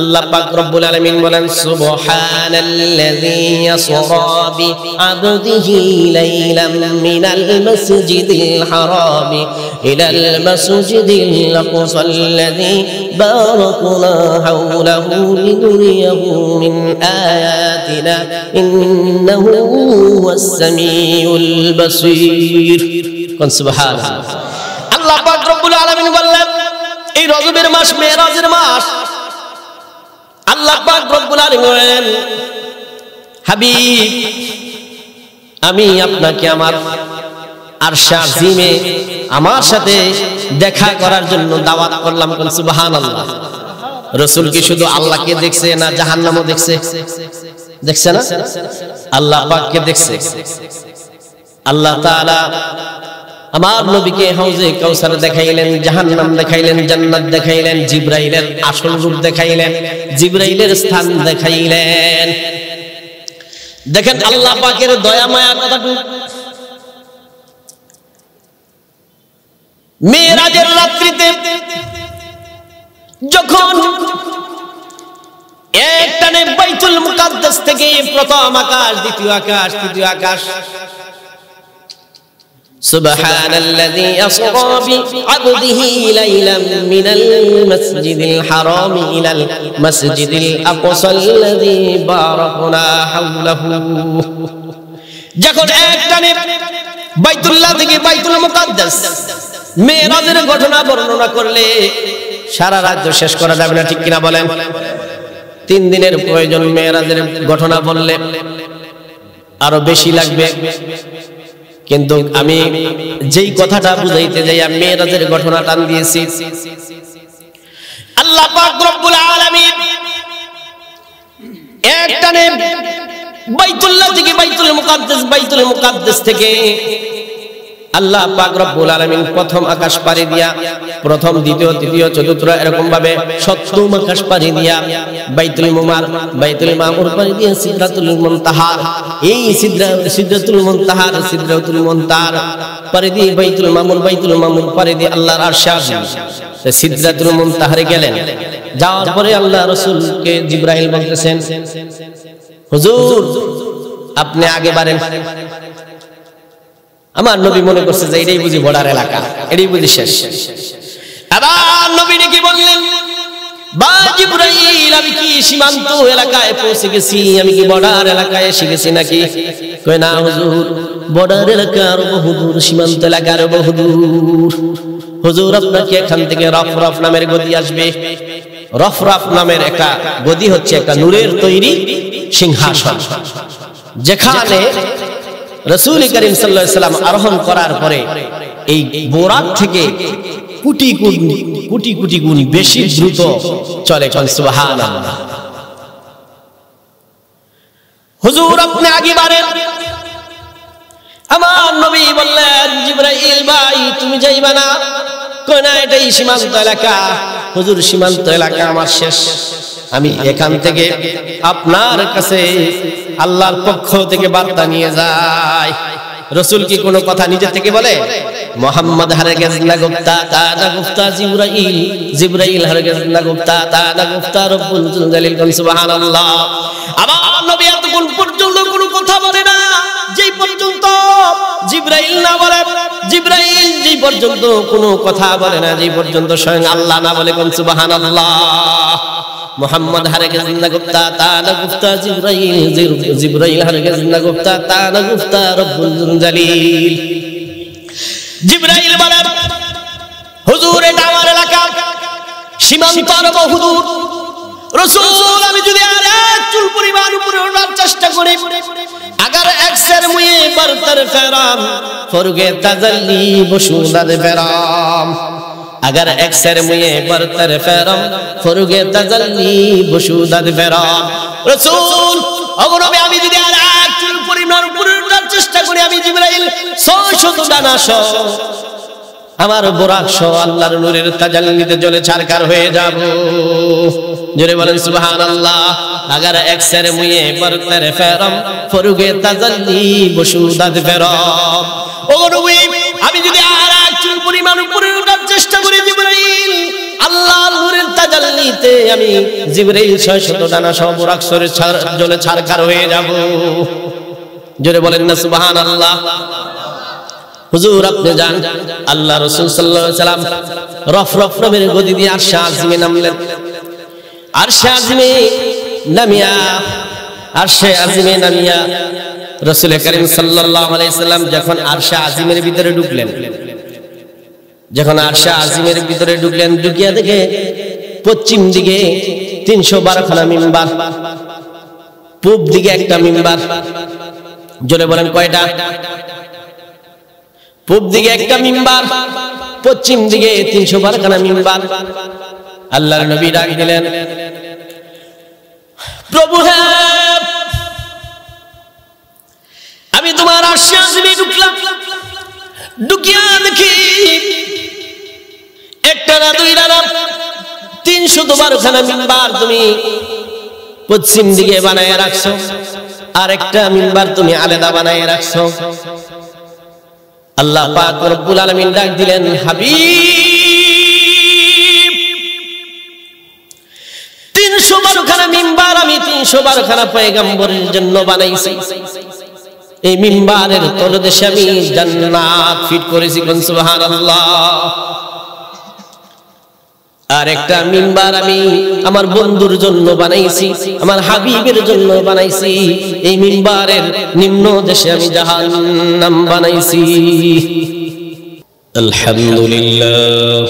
আল্লাহ পাক রব্বুল আলামিন বলেন সুবহানাল্লাযী ইয়াসরা বিআবদিহি লাইলাম মিনাল মাসজিদিল হারামি ইলাল মাসজিদিল আকসাল্লাযী বারাকনা হাওলাহু লিনুরিয়াহু মিন আয়াতিনা ইন্নাহু হুয়াস সামিউল বাসীর। কোন সুবহানাল্লাহ। আল্লাহ পাক রব্বুল আলামিন বললেন এই রজবের মাস মেরাজের মাস। আল্লাহ পাক রব্বুল আলামিন বলেন হাবিব আমি আপনাকে আমার আরশে আজিমে আমার সাথে দেখা করার জন্য দাওয়াত করলাম। কোন সুবহানাল্লাহ। রাসূল কি শুধু আল্লাহকে দেখছে না জাহান্নামও দেখছে? দেখছে না? আল্লাহ পাককে দেখছে। আল্লাহ তাআলা আমার নবীকে হাউজে কাউসার দেখাইলেন, জাহান্নাম দেখাইলেন, জান্নাত দেখাইলেন, জিবরাইলের আসল রূপ দেখাইলেন, জিবরাইলের স্থান দেখাইলেন। দেখেন আল্লাহ পাকের দয়া মায়া কতটুকু। মেরাজের রাত্রিতে যখন একটানে বাইতুল মুকাদ্দাস থেকে প্রথম আকাশ, দ্বিতীয় আকাশ, তৃতীয় আকাশ সুবহানাল্লাযী আসরা বিআবদিহি লাইলাম মিনাল মাসজিদিল হারামি ইলাল মাসজিদিল আকসাল্লাযী বারাকনা হাওলাহু। যখন একটানে বাইতুল্লাহ থেকে বাইতুল মুকাদ্দাস মেরাজের ঘটনা বর্ণনা করলে সারা রাত শেষ করা যাবে না, ঠিক কিনা বলেন? 3 দিনের প্রয়োজন। মেরাজের ঘটনা বললে আরো বেশি লাগবে, কিন্তু আমি যেই কথাটা বুঝাইতে যাই মেরাজের ঘটনা টান দিয়েছি। আল্লাহ পাক রব্বুল আলামিন একটানে বাইতুল্লাহ থেকে বাইতুল মুকাদ্দাস থেকে আল্লাহ পাক রব্বুল আলামিন প্রথম আকাশ পাড়ি দিয়া, প্রথম, দ্বিতীয়, তৃতীয়, চতুর্থ এরকম ভাবে সপ্তম আকাশ পাড়ি দিয়া বাইতুল মামুর পাড়ি দিয়া সিদরাতুল মুনতাহা, এই সিদরাতুল মুনতাহার পাড়ি দিয়ে বাইতুল মামুর পাড়ি দিয়ে আল্লাহর আরশে আজিম সিদরাতুল মুনতাহারে গেলেন। যাওয়ার পরে আল্লাহ রাসূলকে জিবরাইল বলতেছেন হুজুর আপনি আগে বাড়েন। আমার নবী মনে করছে যে এটাই বুঝি বর্ডার এলাকা, এটাই বুঝি শেষ। আবার নবী কি বললেন বা জিবরাইল আমি কি সীমান্ত এলাকায় পৌঁছে গেছি, আমি কি বর্ডার এলাকায় এসে গেছি নাকি? কয় না হুজুর, বর্ডার এলাকার বহুদূর, সীমান্ত এলাকার বহুদূর। হুজুর আপনাকে এখান থেকে রফরফ নামের গদি আসবে। রফরফ নামের একটা গদি হচ্ছে একটা নূরের তৈরি সিংহাসন, যেখানে রাসূল করিম সাল্লাল্লাহু আলাইহি ওয়াসাল্লাম আরোহণ করার পরে এই বোরাক থেকে কোটি কোটি গুণ বেশি দ্রুত চলে। সুবহানাল্লাহ। হুজুর আপনি আগে বাড়েন। আমার নবী বললেন জিবরাইল ভাই তুমি যাইবা না? কই না এটাই সীমান্ত এলাকা। হুজুর সীমান্ত এলাকা আমার শেষ, আমি এখান থেকে আপনার কাছে আল্লাহর পক্ষ থেকে বার্তা নিয়ে যাই। রাসূল কি কোনো কথা নিজে থেকে বলে? মুহাম্মদ হারগিজ না গুপ্তা তানা গুপ্তা জিবরাইল হারগিজ না গুপ্তা তানা গুপ্তা রব্বুল জালিল। সুবহানাল্লাহ। আমার নবী এতক্ষণ পর্যন্ত কোনো কথা বলে না, যেই পর্যন্ত জিবরাইল না বলে, জিবরাইল যেই পর্যন্ত কোনো কথা বলে না, যেই পর্যন্ত স্বয়ং আল্লাহ না বলে। সুবহানাল্লাহ। মুহাম্মদ হারগিজ না গুপ্তা তানা গুপ্তা জিবরাইল হারগিজ না গুপ্তা তানা গুপ্তা রব্বুল জালিল। জিবরাইল বলে হুজুর এটা আমার এলাকা, সীমান্ত আর বহুদূর। রাসূল আমি যদি আর এক চুল পরিমাণ উপরে ওঠার চেষ্টা করি, अगर अक्सर मुझे बरतर फराम फरुगे तजल्ली बशूदत फराम, अगर अक्सर मुझे बरतर फराम फरुगे तजल्ली बशूदत फराम। रसूल अगर আমি যদি আর এক চুল পরিমাণ উপরে ওঠার চেষ্টা করি, আমি জিবরাইল 600 ডানা সহ আমার বোরাক সহ আল্লাহর নূরের তাজাল্লিতে জ্বলে ছারখার হয়ে যাব। জোরে বলেন সুবহানাল্লাহ। अगर अक्सर मुझे बरतर फराम फरुगे तजल्ली बशूदत फराम। ও নবী আমি যদি আর এক চুল পরিমাণ উপরে ওঠার চেষ্টা করি, জিবরাইল আল্লাহর নূরের তাজাল্লিতে আমি জিবরাইল 600 ডানা সহ বুরাক সরে জলে ছারখার হয়ে যাব। জোরে বলেন না সুবহানাল্লাহ। হুজুর আপনি যান, আল্লাহ রাসূল সাল্লাল্লাহু আলাইহি সাল্লাম রফ রফ রবের গদি দিয়ে আরশে আজিমে নামলেন। আরশে আজিমে নামিয়া রাসূল করিম সাল্লাল্লাহু আলাইহি সাল্লাম যখন আরশে আজিমের ভিতরে ঢুকলেন, ঢুকিয়া দেখে পশ্চিম দিকে 312 খানা মিম্বার, পূব দিকে একটা মিম্বার। জোরে বলেন কয়টা? পূব দিকে একটা মিম্বার, পশ্চিম দিকে 312 খানা মিম্বার। আল্লাহর নবী ডাক দিলেন, প্রভু হ্যাঁ, আমি তোমার আরশে আজিমে ঢুকলাম, ঢুকিয়া দেখি একটা না দুইটা না 312 খানা মিম্বার তুমি পশ্চিম দিকে বানায় রাখছো, আর একটা মিম্বার তুমি আলাদা বানায় রাখছো। আল্লাহ পাক রব্বুল আলামিন ডাক দিলেন, হাবিব 312 খানা মিম্বার আমি 312 খানা পয়গম্বরের জন্য বানাইছি। এই মিম্বারের তলদেশে আমি জান্নাত ফিট করেছি, কোন সুবহানাল্লাহ। আর একটা মিম্বার আমি আমার বন্ধুর জন্য বানাইছি, আমার হাবিবের জন্য বানাইছি। এই মিম্বারের নিম্ন দেশে আমি জাহান্নাম বানাইছি। আলহামদুলিল্লাহ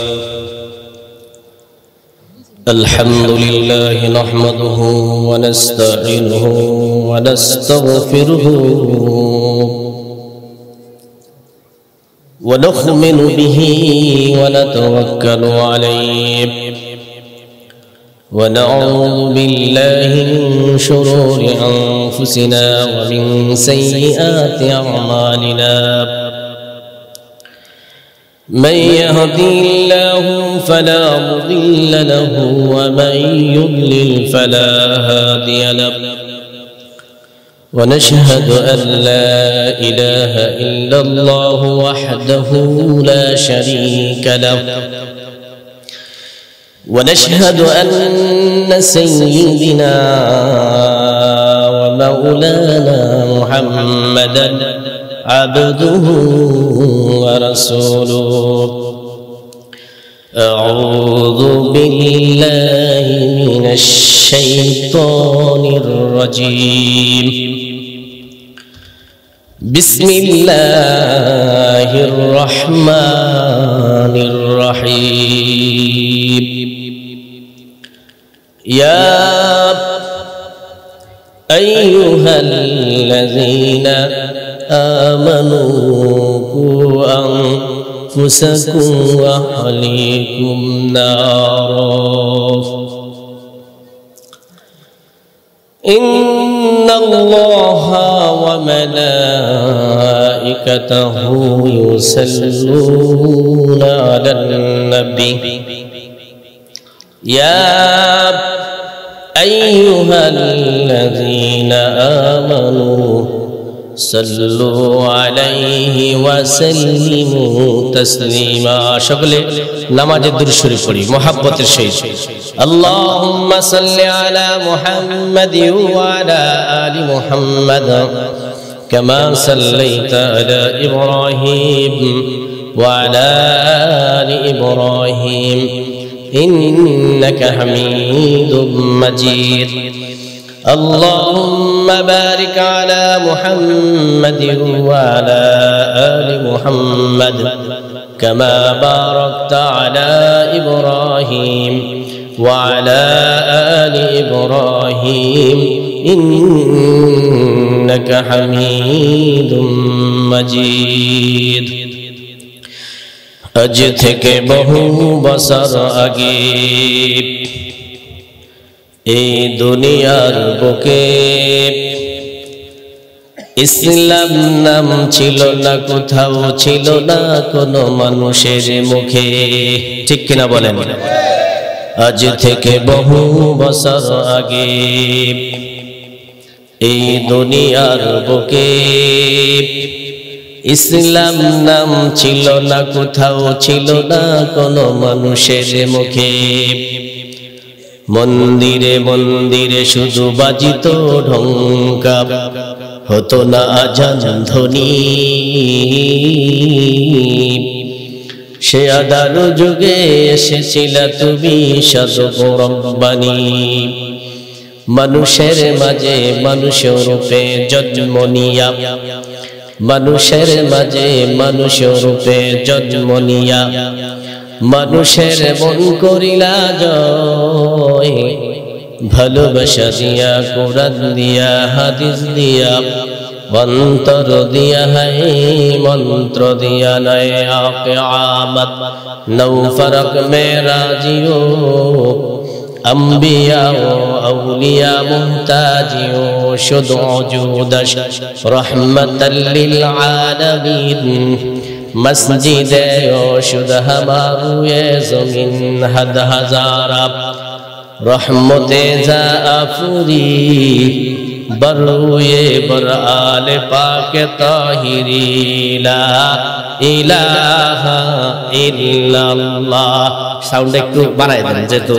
আলহামদুলিল্লাহ নাহমাদুহু ওয়া নাস্তাঈনুহু ওয়া নাস্তাগফিরুহু ونؤمن به ونتوكل عليه ونعوذ بالله من شرور أنفسنا ومن سيئات أعمالنا من يهدي الله فلا مضل له ومن يضلل فلا هادي له ونشهد أن لا إله إلا الله وحده لا شريك له ونشهد أن سيدنا ومولانا محمدا عبده ورسوله أعوذ بالله من الشيطان الرجيم بسم الله الرحمن الرحيم يا أيها الذين آمنوا قوا أنفسكم وأهليكم نارا إن الله وملائكته يصلون على النبي يا أيها الذين آمنوا صلوا عليه وسلموا تسليما شغله نماز الدرود شريف পড়ি محبت الشيخ اللهم صل على محمد وعلى آل محمد كما صليت على إبراهيم وعلى آل إبراهيم إنك حميد مجيد اللهم بارك على محمد وعلى آل محمد كما باركت على إبراهيم وعلى آل إبراهيم إنك حميد مجيد আজ থেকে বহু বছর আগে এই দুনিয়ার বুকে ইসলাম নাম ছিল না, কোথাও ছিল না কোনো মানুষের মুখে, ঠিক কিনা বলেন? আজ থেকে বহু বছর আগে এই দুনিয়ার বুকে ইসলাম নাম ছিল না কোথাও, ছিল না কোনো মানুষের মুখে। মন্দিরে মন্দিরে শুধু বাজিত ঢঙ্কা, হতো না আজান ধ্বনি। সে আদার যুগে এসেছিলা তুমি সদরব্বানি। মানুষের মাঝে মানুষ রূপে জন্ম নিয়া, মানুষের মাঝে মানুষ রূপে জন্ম নিয়া, মানুষের মন করিলা জয়। ভালোবাসা দিয়া, কোরআন দিয়া, হাদিস দিয়া, মন্ত্র দিয়া, হাই মন্ত্র দিয়া, নয় কিয়ামত নৌ ফরক মেরা জিও। अंबिया औलिया मुहताजियो शुद वजूदश रहमतल लिल आलमीन। मस्जिद शुद हमारे ज़मीन हद हज़ारा रहमते ज़ाफ़ुरी। बरुए बर आले पाक ताहिरी। ला इलाहा इल्लल्लाह। साउंड একটু বাড়াই দেন যেহেতু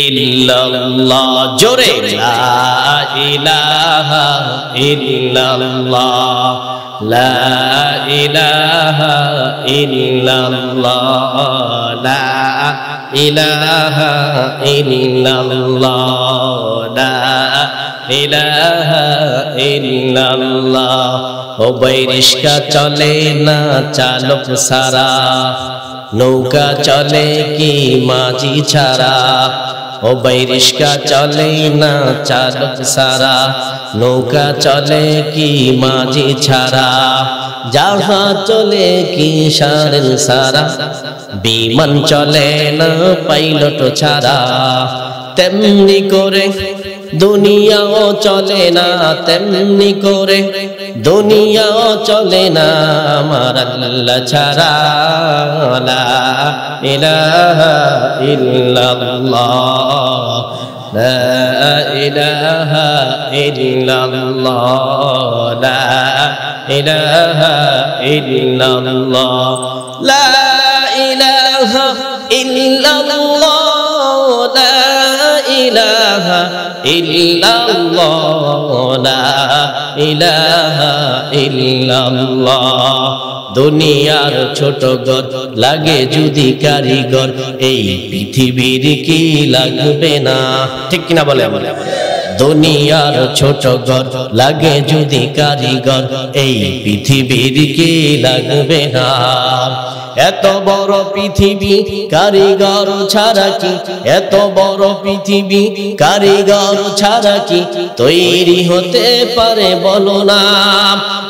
ইল্লাল্লাহ জোরে। লা ইলাহা ইল্লাল্লাহ, লা ইলাহা ইল্লাল্লাহ, লা ইলাহা ইল্লাল্লাহ, লা ইলাহা ইল্লাল্লাহ। ও ভাই রিস্কা চলে না চালক সারা, নৌকা চলে কি মাঝি ছাড়া। ও ভাই রিস্কা চলে না চালক সারা, নৌকা চলে কি মাঝি ছাড়া। জাহাজ চলে কি সারেন সারা, বিমান চলে না পাইলট ছাড়া। তেমনি করে দুনিয়াও চলে না, তেমনি করে দুনিয়াও চলে না আমার আল্লাহ ছাড়া। লা ইলাহা ইল্লাল্লাহ, লা ইলাহা ইল্লাল্লাহ, লা ইলাহা ইল্লাল্লাহ, লা ইলাহা ইল্লাল্লাহ, লা ইলাহা ইল্লাল্লাহ, লা ইলাহা ইল্লাল্লাহ। দুনিয়ার ছোট ঘর লাগে যদি কারিগর, এই পৃথিবীর কি লাগবে না? ঠিক কিনা বলে? দুনিয়ার ছোট ঘর লাগে যদি কারিগর, এই পৃথিবীর কি লাগবে না? এত বড় পৃথিবী কারিগর ছাড়া কি, এত বড় পৃথিবী কারিগর ছাড়া কি তৈরি হতে পারে বলো না?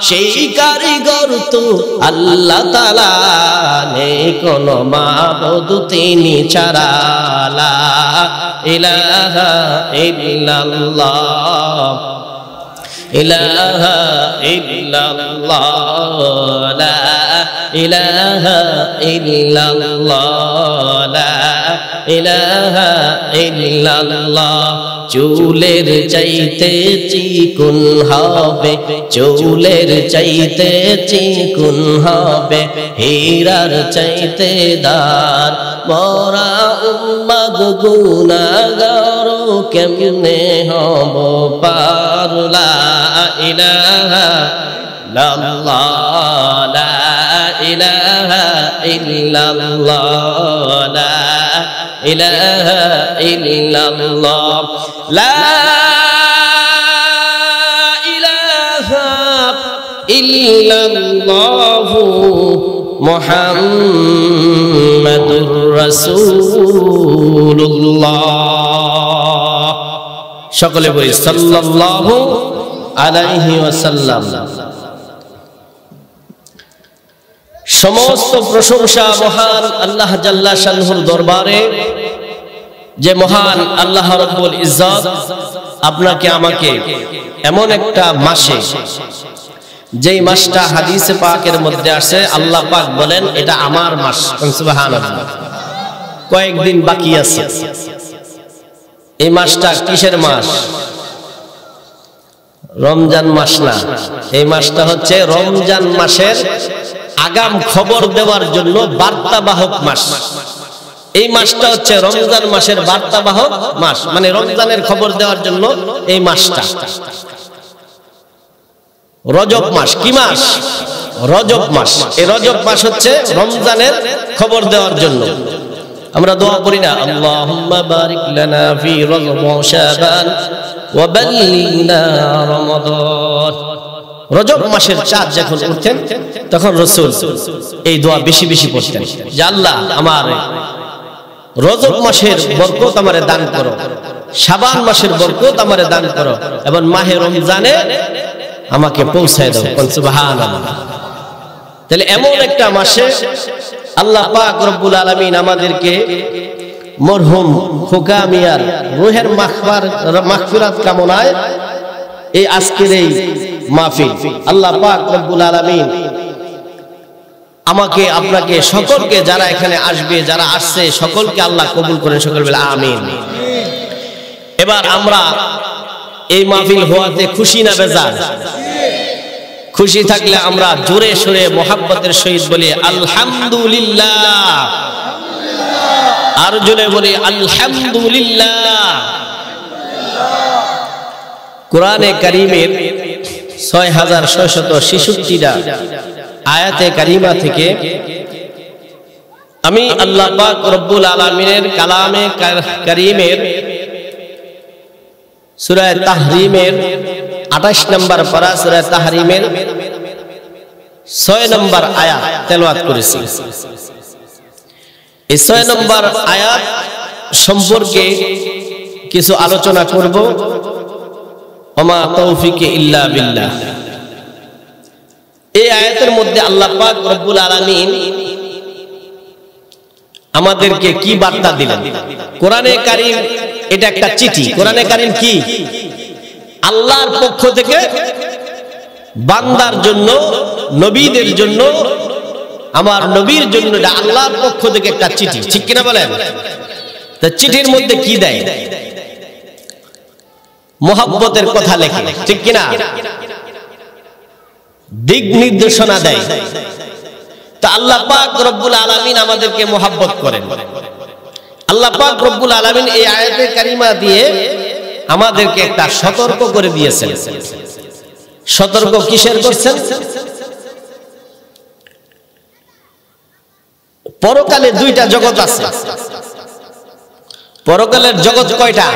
সেই কারিগর তো আল্লাহ তাআলা, নেই কোনো মাবুদ তিনি ছাড়া। লা ইলাহা ইল্লাল্লাহ, ইলাহা ইল্লাল্লাহ, লা ইলাহা ইল্লাল্লাহ, লা ইলাহা ইল্লাল্লাহ। চুলের চাইতে চিকুন হবে, চুলের চাইতে চিকুন হবে, হীরার চাইতে দার। মোরা উম্মত গুনাহগার কেমনে হব পার। লা ইলাহা ইল্লাল্লাহ, লা ইলাহা ইল্লাল্লাহ, লা ইলাহা ইল্লাল্লাহ, লা ইলাহা ইল্লাল্লাহ মুহাম্মাদুর রাসূলুল্লাহ। সকলে বলি সাল্লাল্লাহু আলাইহি ওয়াসাল্লাম। সমস্ত প্রশংসা মহান আল্লাহ জাল্লা শানহুর দরবারে, যে মহান আল্লাহ রাব্বুল ইজ্জত আপনাকে আমাকে এমন একটা মাসে, যেই মাসটা হাদিসে পাকের মধ্যে আসে আল্লাহ পাক বলেন এটা আমার মাস। সুবহানাল্লাহ। কয়েকদিন বাকি আছে। এই মাসটা কিসের মাস? রমজান মাস না, এই মাসটা হচ্ছে রমজান মাসের আগাম খবর দেওয়ার জন্য বার্তাবাহক মাস। এই মাসটা হচ্ছে রমজান মাসের বার্তাবাহক মাস, মানে রমজানের খবর দেওয়ার জন্য এই মাসটা। রজব মাস কি মাস? রজব মাস। এই রজব মাস হচ্ছে রমজানের খবর দেওয়ার জন্য। আমরা দোয়া করি না, আল্লাহুম্মা বারিক লানা ফি রজব ওয়া শাবান ওয়া বাল্লিগনা রমাদান। রজব মাসের চাঁদ যখন উঠতেন তখন রাসূল এই দোয়া বেশি বেশি পড়তেন যে আল্লাহ আমার রজব মাসের বরকত আমারে দান করো, শাবান মাসের বরকত আমারে দান করো, এবং মাহে রমজানে আমাকে পৌঁছায় দাও। সুবহানাল্লাহ। তাহলে এমন একটা মাসে আল্লাহ পাক রব্বুল আলামিন আমাদেরকে মরহুম খোকা মিয়ার রূহের মাগফিরাত কামনায় এই আজকের এই মাহফিল আল্লাহ পাক রব্বুল আলামিন আমাকে আপনাকে সকলকে যারা এখানে আসবে যারা আসছে সকলকে আল্লাহ কবুল করেন, সকল বলে আমিন। এবার আমরা এই মাহফিল হওয়াতে খুশি না বেজার? খুশি থাকলে আমরা জোরে সোরে মোহাব্বতের সহিত বলি আলহামদুলিল্লাহ, আর জোরে বলি আলহামদুলিল্লাহ। কোরআনে কারীমের 6666টা আয়াতে কারিমা থেকে আমি আল্লাহ পাক রব্বুল আলামিনের কালামে কারীমের সূরা তাহরিমের 28 নম্বর পারা সূরা তাহরিমের 6 নম্বর আয়াত তেলাওয়াত করেছি। এই 6 নম্বর আয়াত সম্পর্কে কিছু আলোচনা করব। ওমা তৌফিকে ইল্লা বিল্লাহ। এই আয়াতের মধ্যে আল্লাহ পাক রব্বুল আলামিন আমাদেরকে কি বার্তা দিলেন? কোরআনে কারীম এটা একটা চিঠি। কোরআনে কারীম কি? আল্লাহর পক্ষ থেকে বান্দার জন্য, নবীদের জন্য, আমার নবীর জন্য এটা আল্লাহর পক্ষ থেকে একটা চিঠি, ঠিক কিনা বলেন? তা চিঠির মধ্যে কি দেয়? মোহাব্বতের কথা লেখে, ঠিক কিনা? দিক নির্দেশনা দেয়। তা আল্লাহ পাক রব্বুল আলামিন আমাদেরকে মোহাব্বত করেন। আল্লাহ পাক রব্বুল আলামিন এই আয়াতে কারিমা দিয়ে আমাদেরকে একটা সতর্ক করে দিয়েছেন। সতর্ক কিসের করছেন? পরকালে দুইটা জগৎ আছে। পরকালের জগৎ কয়টা?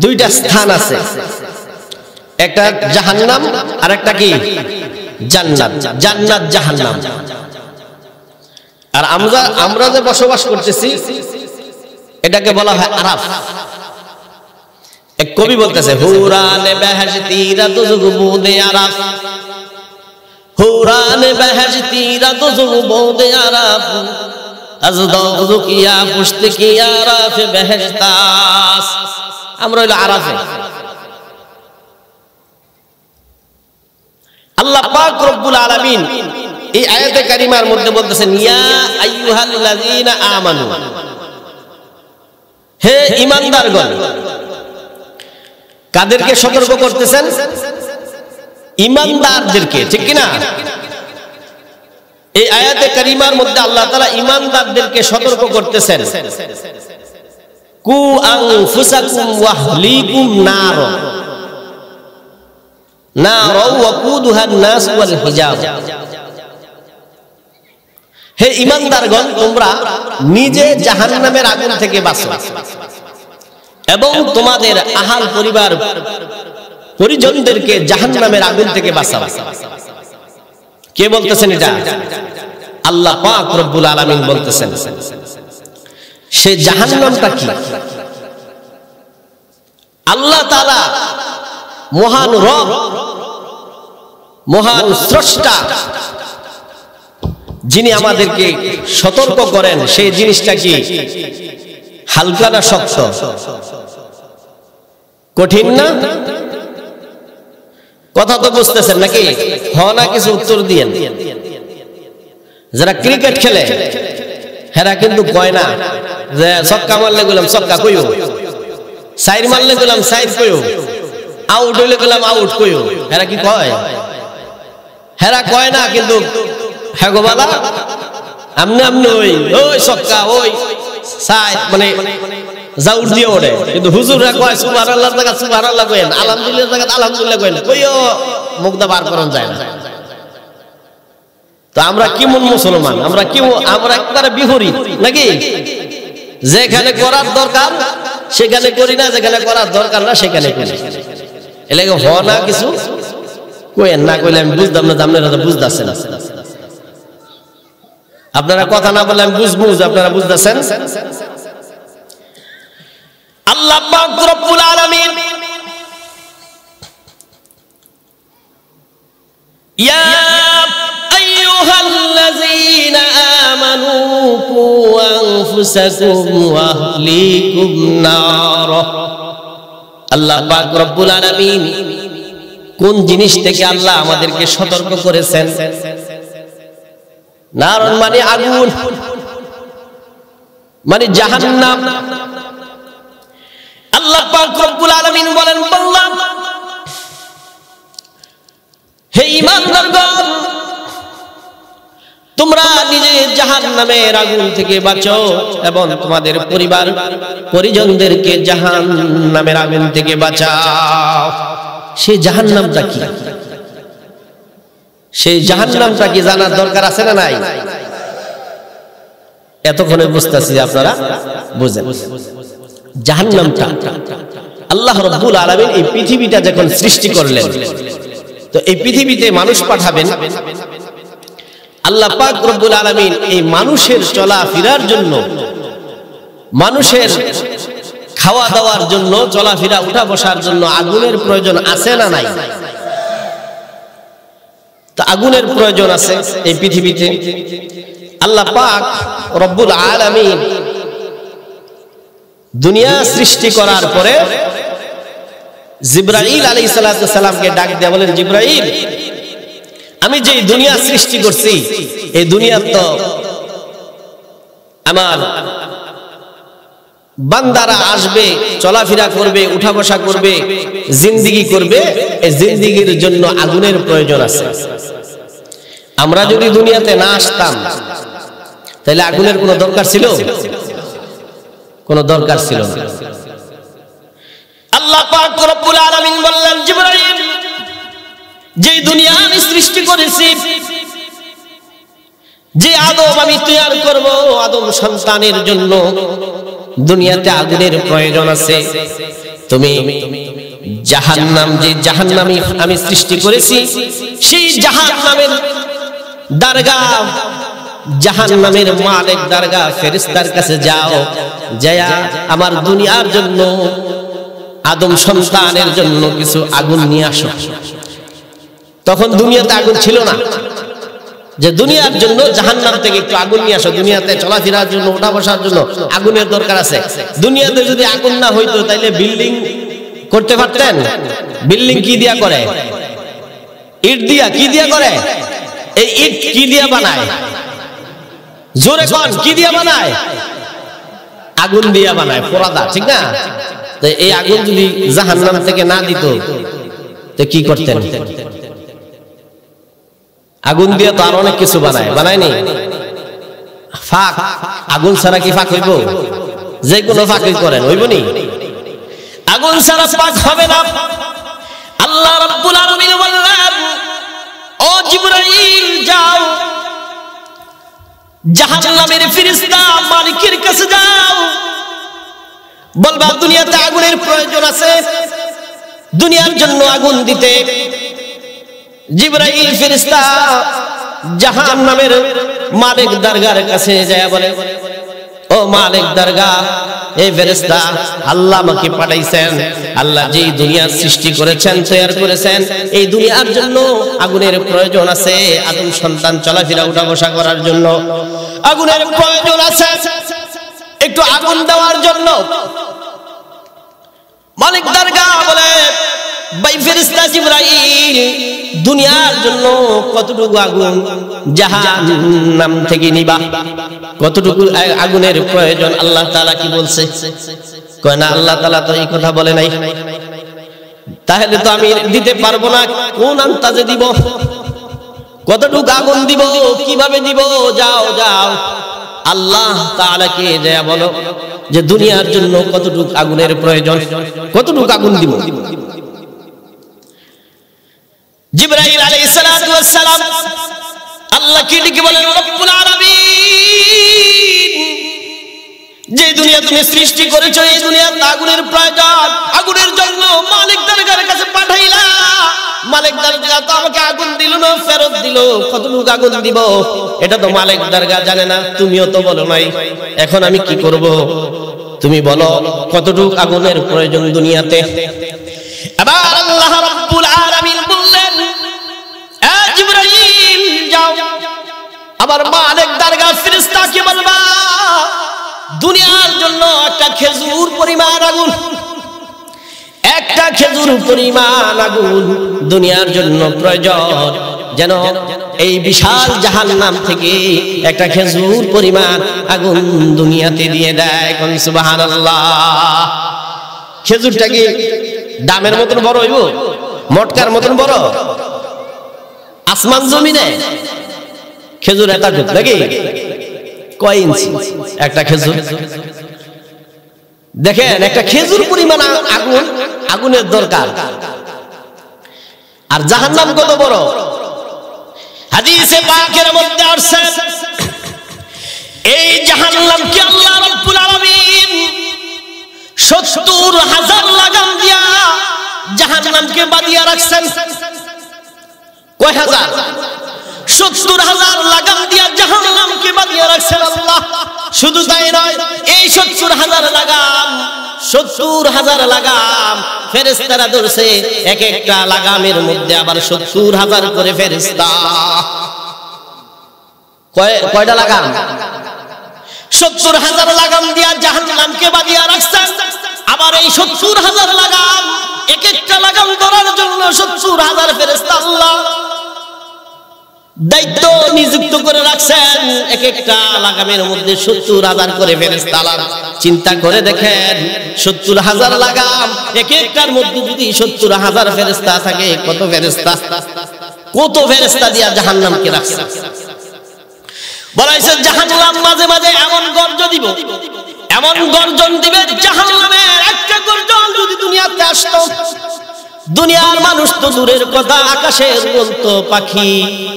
দুইটা স্থান আছে, একটা জাহান্নাম আর একটা কি জান্নাত। জান্নাত জাহান্নাম। আর আমরা যে বসবাস করতেছি এটাকে বলা হয় আরাফ। এক কবি বলতেছে হুরানে বেহেশতি রাতজুবুদে আরাফ, হুরানে বেহেশতি রাতজুবুদে আরাফ, আজদাউ কিয়া পুশত কিয়া আরাফ বেহেশতাস। আমরা হইল আরাফে। আল্লাহ পাক রব্বুল আলামিন এই আয়াতে কারিমার মধ্যে বলতেছেন ইয়া আইয়ুহাল্লাযীনা আমানু, হে ঈমানদারগণ। কাদেরকে সতর্ক করতেছেন? ঈমানদারদেরকে, ঠিক কি না? এই আয়াতে কারিমার মধ্যে আল্লাহ তাআলা ঈমানদারদেরকে সতর্ক করতেছেন কু আনফুসাকুম ওয়া আহলিকুম নার, নার ওয়াকুদুহা আন-নাস ওয়াল হিজারা। হে ঈমানদারগণ, তোমরা নিজে জাহান্নামের আগুন থেকে বাঁচো এবং তোমাদের আহাল পরিবার পরিজনদেরকে জাহান্নামের আগুন থেকে বাঁচাও। কে বলতেছেন এটা? আল্লাহ পাক রব্বুল আলামিন বলতেছেন। সে জাহান্নামটা কি? আল্লাহ তাআলা মহান রব, মহান স্রষ্টা, যিনি আমাদেরকে সতর্ক করেন, সেই জিনিসটা কি হালকা না শক্ত? কঠিন না? কথা তো বুঝতেছেন নাকি? হ না কিছু উত্তর দিয়েন। যারা ক্রিকেট খেলে হেরা কিন্তু কয় না যে ছক্কা মারলে গেলাম ছক্কা কইও, সাইর মারলে গেলাম সাইর কইও, আউট হইলে গেলাম আউট কইও, হেরা কি কয়? হেরা কয় না, কিন্তু হ্যাঁ গো বালা আমনে আমনে ওই সক্কা ওই সাইড মানে জাউর দিয়ে ওঠে, কিন্তু হুজুররা কয় সুবহানাল্লাহর জায়গা সুবহানাল্লাহ কইেন, আলহামদুলিল্লাহর জায়গা আলহামদুলিল্লাহ কইেন, কইও মুখটা বার করন যায় না। তো আমরা কেমন মুসলমান? আমরা একবারে বিহরি নাকি? যেখানে করার দরকার সেখানে করি না, যেখানে করার দরকার না সেখানে করি। এলাকা হ না কিছু কইেন না, কইলে আমি বুঝতাম না, আপনারা বুঝতেছেন। আপনারা কথা না বললে আমি বুঝবো যে আপনারা বুঝতেছেন। আল্লাহ পাক রব্বুল আলামিন ইয়া আইয়ুহাল্লাযীনা আমানু কু আনফুসাকুম ওয়া আহলিকুম নার। আল্লাহ পাক রব্বুল আলামিন কোন জিনিস থেকে আল্লাহ আমাদেরকে সতর্ক করেছেন? নার মানে আগুন, মানে জাহান্নাম। আল্লাহ পাক রব্বুল আলামিন বলেন, বললাম হে ঈমানদারগণ, তোমরা নিজের জাহান্নামের আগুন থেকে বাঁচো এবং তোমাদের পরিবার পরিজনদেরকে জাহান্নামের আগুন থেকে বাঁচাও। সেই জাহান্নামটা কি? সেই জাহান্নামটা কি জানার দরকার আছে না নাই? এতক্ষণে বুঝতেছি আপনারা বুঝেন। জাহান্নামটা আল্লাহ রাব্বুল আলামিন এই পৃথিবীটা যখন সৃষ্টি করলেন, তো এই পৃথিবীতে মানুষ পাঠাবেন। আল্লাহ পাক রব্বুল আলামিন এই মানুষের চলাফেরার জন্য, মানুষের খাওয়া দাওয়ার জন্য, চলাফেরা উঠা বসার জন্য আগুনের প্রয়োজন আছে না নাই? তা আগুনের প্রয়োজন আছে এই পৃথিবীতে। আল্লাহ পাক রব্বুল আলামিন দুনিয়া সৃষ্টি করার পরে জিবরাইল আলাইহিস সালামকে ডাক দিয়ে বলেন, জিবরাইল, আমি যে দুনিয়া সৃষ্টি করছি এই দুনিয়া তো আমার বান্দারা আসবে, চলাফেরা করবে, উঠা বসা করবে, জিন্দেগি করবে, এই জিন্দেগির জন্য আগুনের প্রয়োজন আছে। আমরা যদি দুনিয়াতে না আসতাম তাহলে আগুনের কোনো দরকার ছিল? কোনো দরকার ছিল না। আল্লাহ পাক রব্বুল আলামিন বললেন, জিবরাইল, যে দুনিয়া আমি সৃষ্টি করেছি, যে আদম আমি তৈরি করব, আদম সন্তানের জন্য দুনিয়াতে আগুনের প্রয়োজন আছে। তুমি জাহান্নাম, যে জাহান্নামী আমি সৃষ্টি করেছি, সেই জাহান্নামের দরগা, জাহান্নামের মালিক দরগা ফেরেশতার কাছে যাও, যায়া আমার দুনিয়ার জন্য, আদম সন্তানের জন্য কিছু আগুন নিয়ে আসো। তখন দুনিয়াতে আগুন ছিল না, যে দুনিয়ার জন্য জাহান্নাম থেকে একটু আগুন নিয়ে আসো, দুনিয়াতে চলাফেরার জন্য, ওঠা বসার জন্য আগুনের দরকার আছে। দুনিয়াতে যদি আগুন না হইতো তাইলে বিল্ডিং করতে পারতেন? বিল্ডিং কি দিয়া করে? ইট দিয়া। কি দিয়া করে? এই ইট কি দিয়া বানায়? জোরে কোন, কি দিয়া বানায়? আগুন দিয়া বানায়, পোড়াদা, ঠিক না? তো এই আগুন যদি জাহান্নাম থেকে না দিত তো কি করতেন? আগুন দিয়ে তো আর অনেক কিছু বানায়, বানায়নি? ফাঁক, আগুন ছাড়া কি ফাঁক হইব? যে কোনো ফাঁকই করেন, হইব নি? আগুন ছাড়া ফাঁক হবে না। আল্লাহ রাব্বুল আলামিন বললেন, ও জিবরাইল, যাও জাহান্নামের ফেরেশতা মালিকের কাছে যাও, বলবা দুনিয়াতে আগুনের প্রয়োজন আছে, দুনিয়ার জন্য আগুন দিতে। জিবরাইল ফেরেশতা জাহান্নামের মালিক দরগার কাছে যায় বলে, ও মালিক দরগা, এই ফেরেশতা আল্লাহ আমাকে পাঠাইছেন, আল্লাহ যেই দুনিয়া সৃষ্টি করেছেন, তৈরি করেছেন, এই দুনিয়ার জন্য আগুনের প্রয়োজন আছে। আদম সন্তান চলাফেরা উঠা বসা করার জন্য আগুনের প্রয়োজন আছে, একটু আগুন দেওয়ার জন্য। মালিক দরগা বলে, ভাই ফেরেশতা জিবরাইল, দুনিয়ার জন্য কতটুকু আগুন জাহান্নাম থেকে নিবা? কতটুকু আগুনের প্রয়োজন? আল্লাহ তাআলা কি বলছে? কয় না, আল্লাহ তাআলা তো এই কথা বলে নাই। তাহলে তো আমি দিতে পারবো না। কোন আন্তাজে দিব, কতটুকু আগুন দিব, কিভাবে দিব? যাও যাও আল্লাহ তাআলাকে যা বলো যে দুনিয়ার জন্য কতটুকু আগুনের প্রয়োজন, কতটুকু আগুন দিব। জিবরাইল আলাইহিস সালাতু ওয়াস সালাম আল্লাহকে ডেকে বলেন, রব্বুল আলামিন, যে দুনিয়া তুমি সৃষ্টি করেছো এই দুনিয়ার আগুনের প্রয়োজন, আগুনের জন্য মালিক দরগার কাছে পাঠাইলা, মালিক দরগা তো আমাকে আগুন দিল না, ফেরত দিল, কতটুকু আগুন দিব এটা তো মালিক দরগা জানে না, তুমিও তো বলো নাই। এখন আমি কি করব? তুমি বলো কতটুকু আগুনের প্রয়োজন দুনিয়াতে। আবার আল্লাহ রাব্বুল আলামিন বললেন, এ জিবরাইল যাও, আবার মালিক দরগা ফেরেশতাকে বলবা দুনিয়ার জন্য একটা খেজুর পরিমাণ আগুন, একটা খেজুর পরিমাণ আগুন দুনিয়ার জন্য প্রয়োজন, যেন এই বিশাল জাহান্নাম থেকে একটা খেজুর পরিমাণ আগুন দুনিয়াতে দিয়ে দেয়। কোন সুবহানাল্লাহ। খেজুরটা কি ডামের মতন বড় হইব, মটকার মতন বড়? আসমান জমিনে খেজুর এতটুকু নাকি? কয় ইঞ্চি একটা খেজুর? দেখেন একটা খেজুর পরিমাণ আগুন, আগুনের দরকার। আর জাহান্নাম কত বড়? হাদিসে পাকের মধ্যে আসছে এই জাহান্নামকে আল্লাহ রাব্বুল আলামিন ৭০,০০০ লাগাম দিয়া জাহান্নামকে বাঁধিয়ে রাখছেন। কয় হাজার? ৭০,০০০ লাগাম দিয়া জাহান্নামকে বাঁধিয়ে রাখছেন আল্লাহ। শুধু তাই নয়, এই ৭০,০০০ লাগাম, ৭০,০০০ লাগাম ফেরেশতারা ধরছে, এক একটা লাগামের মধ্যে আবার ৭০,০০০ করে ফেরেশতা। কয়টা লাগাম? ৭০,০০০ লাগাম দিয়া জাহান্নামকে বাঁধিয়ে রাখছেন। আবার এই ৭০,০০০ লাগাম, এক একটা লাগাম ধরার জন্য ৭০,০০০ ফেরেশতা আল্লাহ দায়িত্ব নিযুক্ত করে রাখছেন। এক একটা লাগামের মধ্যে ৭০,০০০ করে ফেরেশতা। চিন্তা করে দেখেন, ৭০,০০০ লাগাম, এক একটার মধ্যে যদি ৭০,০০০ ফেরেশতা থাকে, কত ফেরেশতা, কত ফেরেশতা দিয়া জাহান্নামকে রাখছে। বলা হয়েছে জাহান্নাম মাঝে মাঝে এমন গর্জন দিব, এমন গর্জন দিবে, জাহান্নামের একটা গর্জন যদি দুনিয়াতে আসতো, দুনিয়ার মানুষ তো দূরের কথা, আকাশের উড়ন্ত পাখি,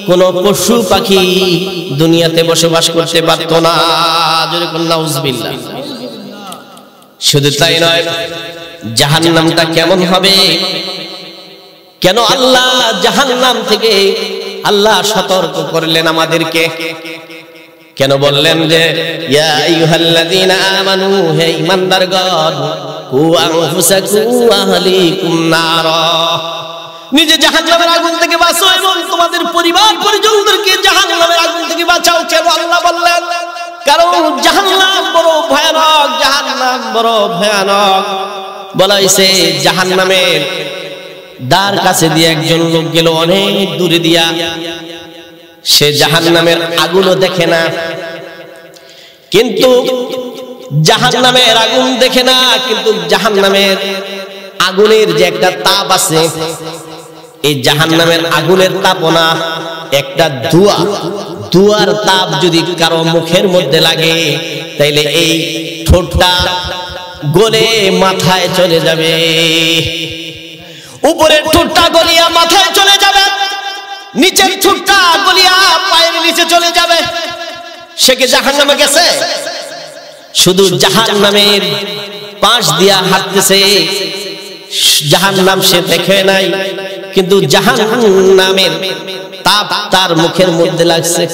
কোন পশু পাখি দুনিয়াতে বসবাস করতে পারত না। যেরকম নাউজুবিল্লাহ। শুধু তাই নয়, জাহান্নামটা কেমন হবে, কেন আল্লাহ জাহান্নাম থেকে আল্লাহ সতর্ক করলেন আমাদেরকে? কেন বললেন যে ইয়া আইয়ুহাল্লাযীনা আমানু, হে ঈমানদারগণ, কু আনফুসাকুম ওয়া আহলিকুম নারা, নিজে জাহান্নামের আগুন থেকে বাঁচো এবং তোমাদের পরিবার পরিজনদেরকে জাহান্নামের আগুন থেকে বাঁচাও। কেন আল্লাহ বললেন? কারণ জাহান্নাম বড় ভয়ানক, জাহান্নাম বড় ভয়ানক। বলা হয়েছে জাহান্নামের দ্বার কাছে দিয়ে একজন লোক গেল, অনেক দূরে দিয়া, সে জাহান্নামের আগুনও দেখে না, কিন্তু জাহান্নামের আগুন দেখে না, কিন্তু জাহান্নামের আগুনের যে একটা তাপ আছে, এই জাহান্নামের আগুনের তাপনা একটা ধোঁয়ার তাপ যদি কারো মুখের মধ্যে লাগে, তাইলে এই ঠোঁটটা গলে মাথায় চলে যাবে, উপরের ঠোঁটটা গলিয়া মাথায় চলে যাবে, নিচের ঠোঁটটা গলিয়া পায়ের নিচে চলে যাবে। সে কি জাহান্নামে গেছে? শুধু জাহান্নামের পাশ দিয়া হাঁটতেছে, জাহান্নাম সে দেখে নাই, কিন্তু জাহান্নামের তাপ তার মুখের মধ্যে লাগছে।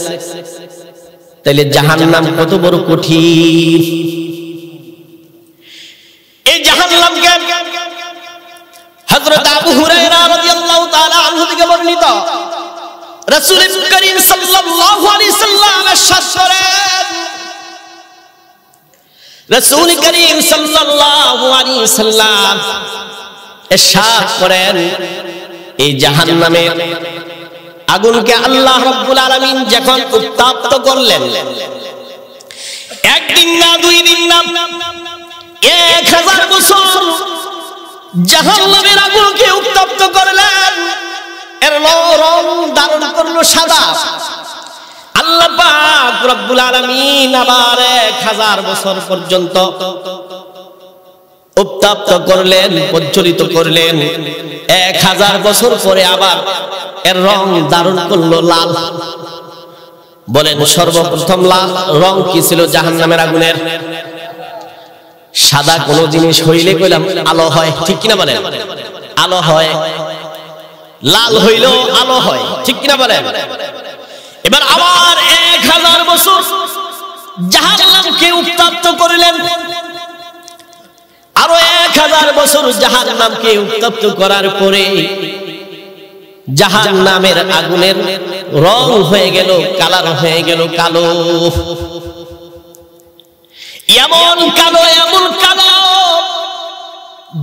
তাইলে জাহান্নাম কত বড় কঠিন! এই জাহান্নামকে হযরত আবু হুরায়রা রাদিয়াল্লাহু তাআলা আনহু থেকে বর্ণিত, রাসূল করিম সাল্লাল্লাহু আলাইহি সাল্লাম ইরশাদ করেন, রাসূল করিম সাল্লাল্লাহু আলাইহি সাল্লাম ইরশাদ করেন, এই জাহান্নামের আগুনকে আল্লাহ রাব্বুল আলামিন যখন উত্তপ্ত করলেন, একদিন না, দুই দিন না, 1000 বছর জাহান্নামের আগুনকে উত্তপ্ত করলেন, এর রং ধারণ করলো সাদা। আল্লাহ পাক রব্বুল আলামিন আবার 1000 বছর পর্যন্ত উত্তপ্ত করলেন, প্রজ্বলিত করলেন। 1000 বছর পরে আবার এর রং ধারণ করলো লাল। বলেন সর্বপ্রথম লাল রং কি ছিল জাহান্নামের আগুনের? সাদা কোন জিনিস হইলে কইলাম আলো হয়, ঠিক কিনা বলেন? আলো হয়। লাল হইল আলো হয়, ঠিক কিনা বলেন? এবার আবার 1000 বছর জাহান্নামকে উত্তপ্ত করলেন। আরো 1000 বছর জাহান্নামকে উত্তপ্ত করার পরে জাহান্নামের আগুনের রং হয়ে গেল, কালার হয়ে গেল কালো। এমন কালো, এমন কালো,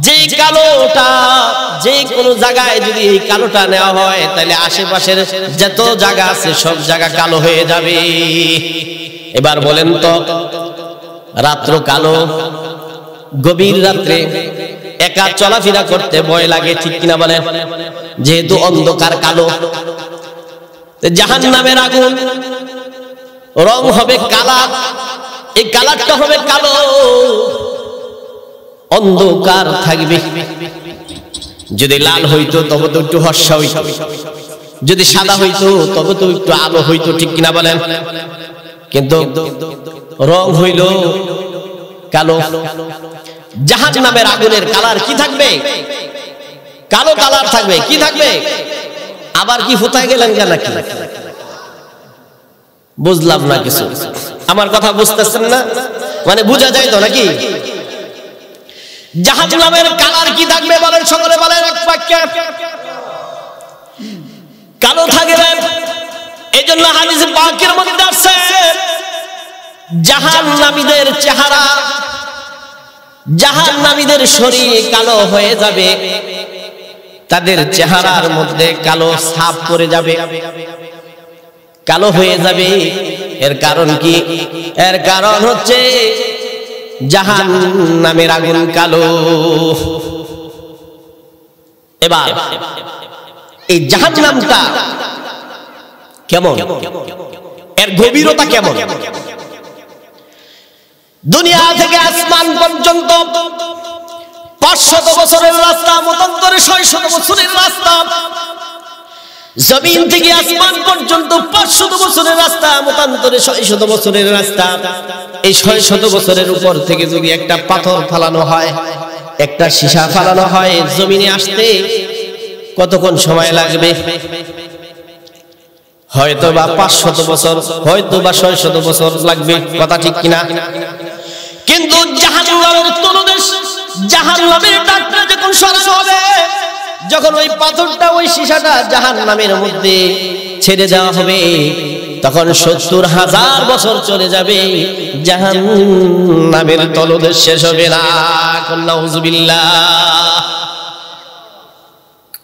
যে কালোটা যে কোনো জায়গায় যদি এই কালোটা নেওয়া হয় তাহলে আশেপাশের যত জায়গা আছে সব জায়গা কালো হয়ে যাবে। এবার বলেন তো, রাত্র কালো, গভীর রাত্রে একা চলাফেরা করতে ভয় লাগে, ঠিক কিনা বলেন? যেহেতু অন্ধকার কালো। জাহান্নামের আগুন রং হবে কালার, এই কালারটা হবে কালো, অন্ধকার থাকবে। যদি লাল হইতো তবে তো একটু ফর্সা হইতো, যদি সাদা হইতো তবে তো একটু আলো হইতো, ঠিক কিনা বলেন? কিন্তু রং হইল কালো। জাহান্নামের আগুনের কালার কি থাকবে? কালো কালার থাকবে। কি থাকবে? আবার কি ফুটায় গেলেন কেন? বুঝলাম না কিছু, আমার কথা বুঝতেছেন না? মানে বুঝা যায় তো নাকি? জাহান্নামের কালার কি থাকবে বলেন, সকলে বলেন এক বাক্যে। কালো থাকবে। এজন্য হাদিসে পাকের মধ্যে আছে জাহান্নামীদের চেহারা, জাহান্নামীদের শরীর কালো হয়ে যাবে, তাদের চেহারার মধ্যে কালো ছাপ পড়ে যাবে, কালো হয়ে যাবে। এর কারণ কি? এর কারণ হচ্ছে জাহান্নামের আগুন কালো। এবার এই জাহান্নামটা কেমন, এর গভীরতা কেমন? দুনিয়া থেকে আসমান পর্যন্ত 500 বছরের রাস্তা, মতান্তরে 600 বছরের রাস্তা। জমিন থেকে আসমান পর্যন্ত 500 বছরের রাস্তা, মতান্তরে 600 বছরের রাস্তা। এই 600 বছরের উপর থেকে যদি একটা পাথর ফালানো হয়, একটা সীসা ফালানো হয়, জমিনে আসতে কতক্ষণ সময় লাগবে? হয়তো বা 500 বছর, হয়তো বা 600 বছর লাগবে, কথা ঠিক কিনা? কিন্তু জাহান্নামের তলদেশ, জাহান্নামের ডাকটা যখন সরানো হবে, যখন ওই পাথরটা, ওই সীসাটা জাহান্নামের মধ্যে ছেড়ে দেওয়া হবে, তখন 70,000 বছর চলে যাবে, জাহান্নামের তলদেশ শেষ হবে না। নাউযুবিল্লাহ।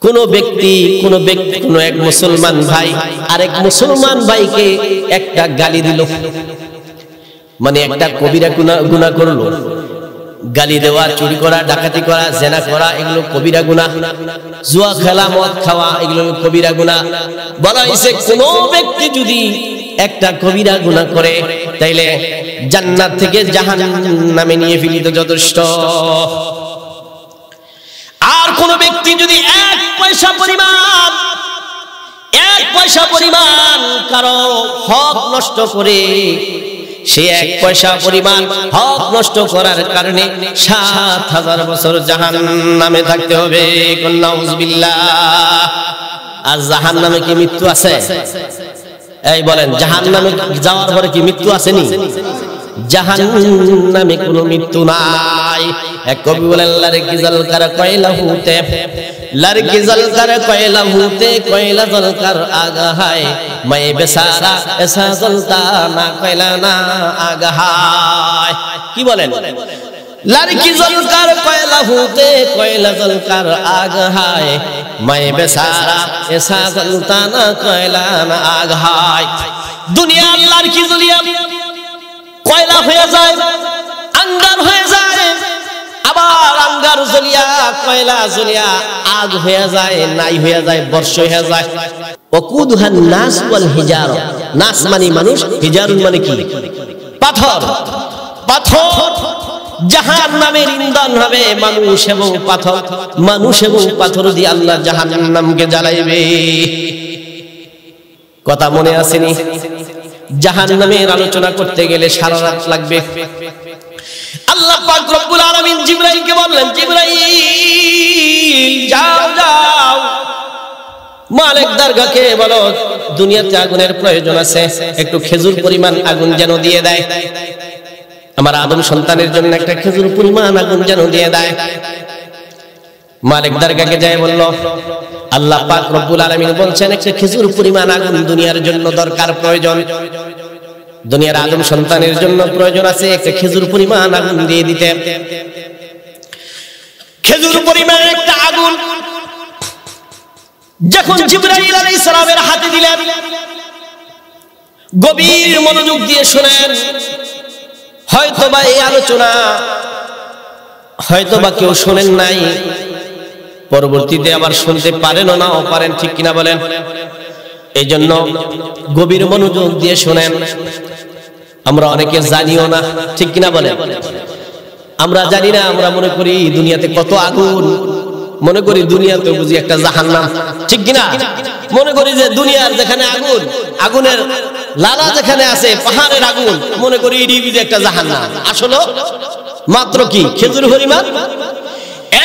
কোন ব্যক্তি, কোন এক মুসলমান ভাই আরেক মুসলমান ভাইকে একটা গালি দিল, মানে একটা কবিরা গুনাহ করলো। গালি দেওয়া, চুরি করা, ডাকাতি করা, জেনা করা, এগুলো কবিরা গুনাহ। জুয়া খেলা, মদ খাওয়া, এগুলো কবিরা গুনাহ। বলা হয়েছে কোন ব্যক্তি যদি একটা কবিরা গুনাহ করে তাইলে জান্নাত থেকে জাহান্নামে নিয়ে ফেলিতে যথেষ্ট। আর কোন ব্যক্তি যদি 1 পয়সা পরিমাণ কারো হক নষ্ট করে, সে 1 পয়সা পরিমাণ হক নষ্ট করার কারণে 7000 বছর জাহান্নামে থাকতে হবে। নাউযুবিল্লাহ। আর জাহান্নামে কি মৃত্যু আছে? এই বলেন, জাহান্নামে যাওয়ার পরে কি মৃত্যু আসেনি? জাহান্নামে কোনো মৃত্যু নাই। এক কবি বলেন, লড়কি জলকর কয়লা হুতে, লড়কি জলকর কয়লা হুতে, কয়লা জলকর আগা হায়, मैं बेचारा ऐसा जलता ना কয়লা না আগা হায়। কি বলেন? लड़की जलकर कोयला होते, कोयला जलकर आग हाय, मैं बेचारा ऐसा जलता ना कोयला ना आग हाय। दुनिया लड़की जलिया কয়লা হয়ে যায়, আঙ্গার হয়ে যায়, আবার আঙ্গার জ্বলিয়া কয়লা জ্বলিয়া আগ হয়ে যায়, নাই হয়ে যায়, বর্ষ হয়ে যায়। ওকুদুহান নাস ওয়াল হিজারা, নাস মানে মানুষ, হিজারুন মানে কি? পাথর। পাথর জাহান্নামের ইন্ধন হবে, মানুষ এবং পাথর। মানুষ এবং পাথর দিয়ে আল্লাহ জাহান্নামকে জ্বালাইবে। কথা মনে আসেনি? জাহান্নামের আলোচনা করতে গেলে সারা রাত লাগবে। আল্লাহ পাক রব্বুল আলামিন জিবরাইলকে বললেন, জিবরাইল যাও যাও মালিক দরগাকে বলো দুনিয়াতে আগুনের প্রয়োজন আছে, একটু খেজুর পরিমাণ আগুন যেন দিয়ে দেয়। আমার আদম সন্তানের জন্য একটা খেজুর পরিমাণ আগুন যেন দিয়ে দেয়। মালিক দরগাকে যায় বলল, আল্লাহ পাক রব্বুল আলামিন বলছেন একটা খেজুর পরিমাণ আগুন দুনিয়ার জন্য দরকার, প্রয়োজন। দুনিয়ার আদম সন্তানের জন্য প্রয়োজন আছে একটা খেজুর পরিমাণ আগুন দিয়ে দিতে। খেজুর পরিমাণ একটা আগুন যখন জিবরাইল আলাইহিস সালামের হাতে দিলেন, গভীর মনোযোগ দিয়ে শুনেন। হয়তোবা এই আলোচনা হয়তোবা কেউ শোনেন নাই, পরবর্তীতে আবার শুনতে পারেন না পারেন, ঠিক কিনা বলেন? এই জন্য গভীর মনোযোগ দিয়ে শুনেন। আমরা অনেকে জানিও না, ঠিক কিনা বলেন? আমরা জানি না, আমরা মনে করি দুনিয়াতে কত আগুন, মনে করি দুনিয়াতে বুঝি একটা জাহান্নাম, ঠিক কিনা? মনে করি যে দুনিয়ার যেখানে আগুন, আগুনের লালা যেখানে আছে, পাহাড়ের আগুন, মনে করি এটি বুঝি একটা জাহান্নাম। আসলে মাত্র কি খেজুর পরিমাণ,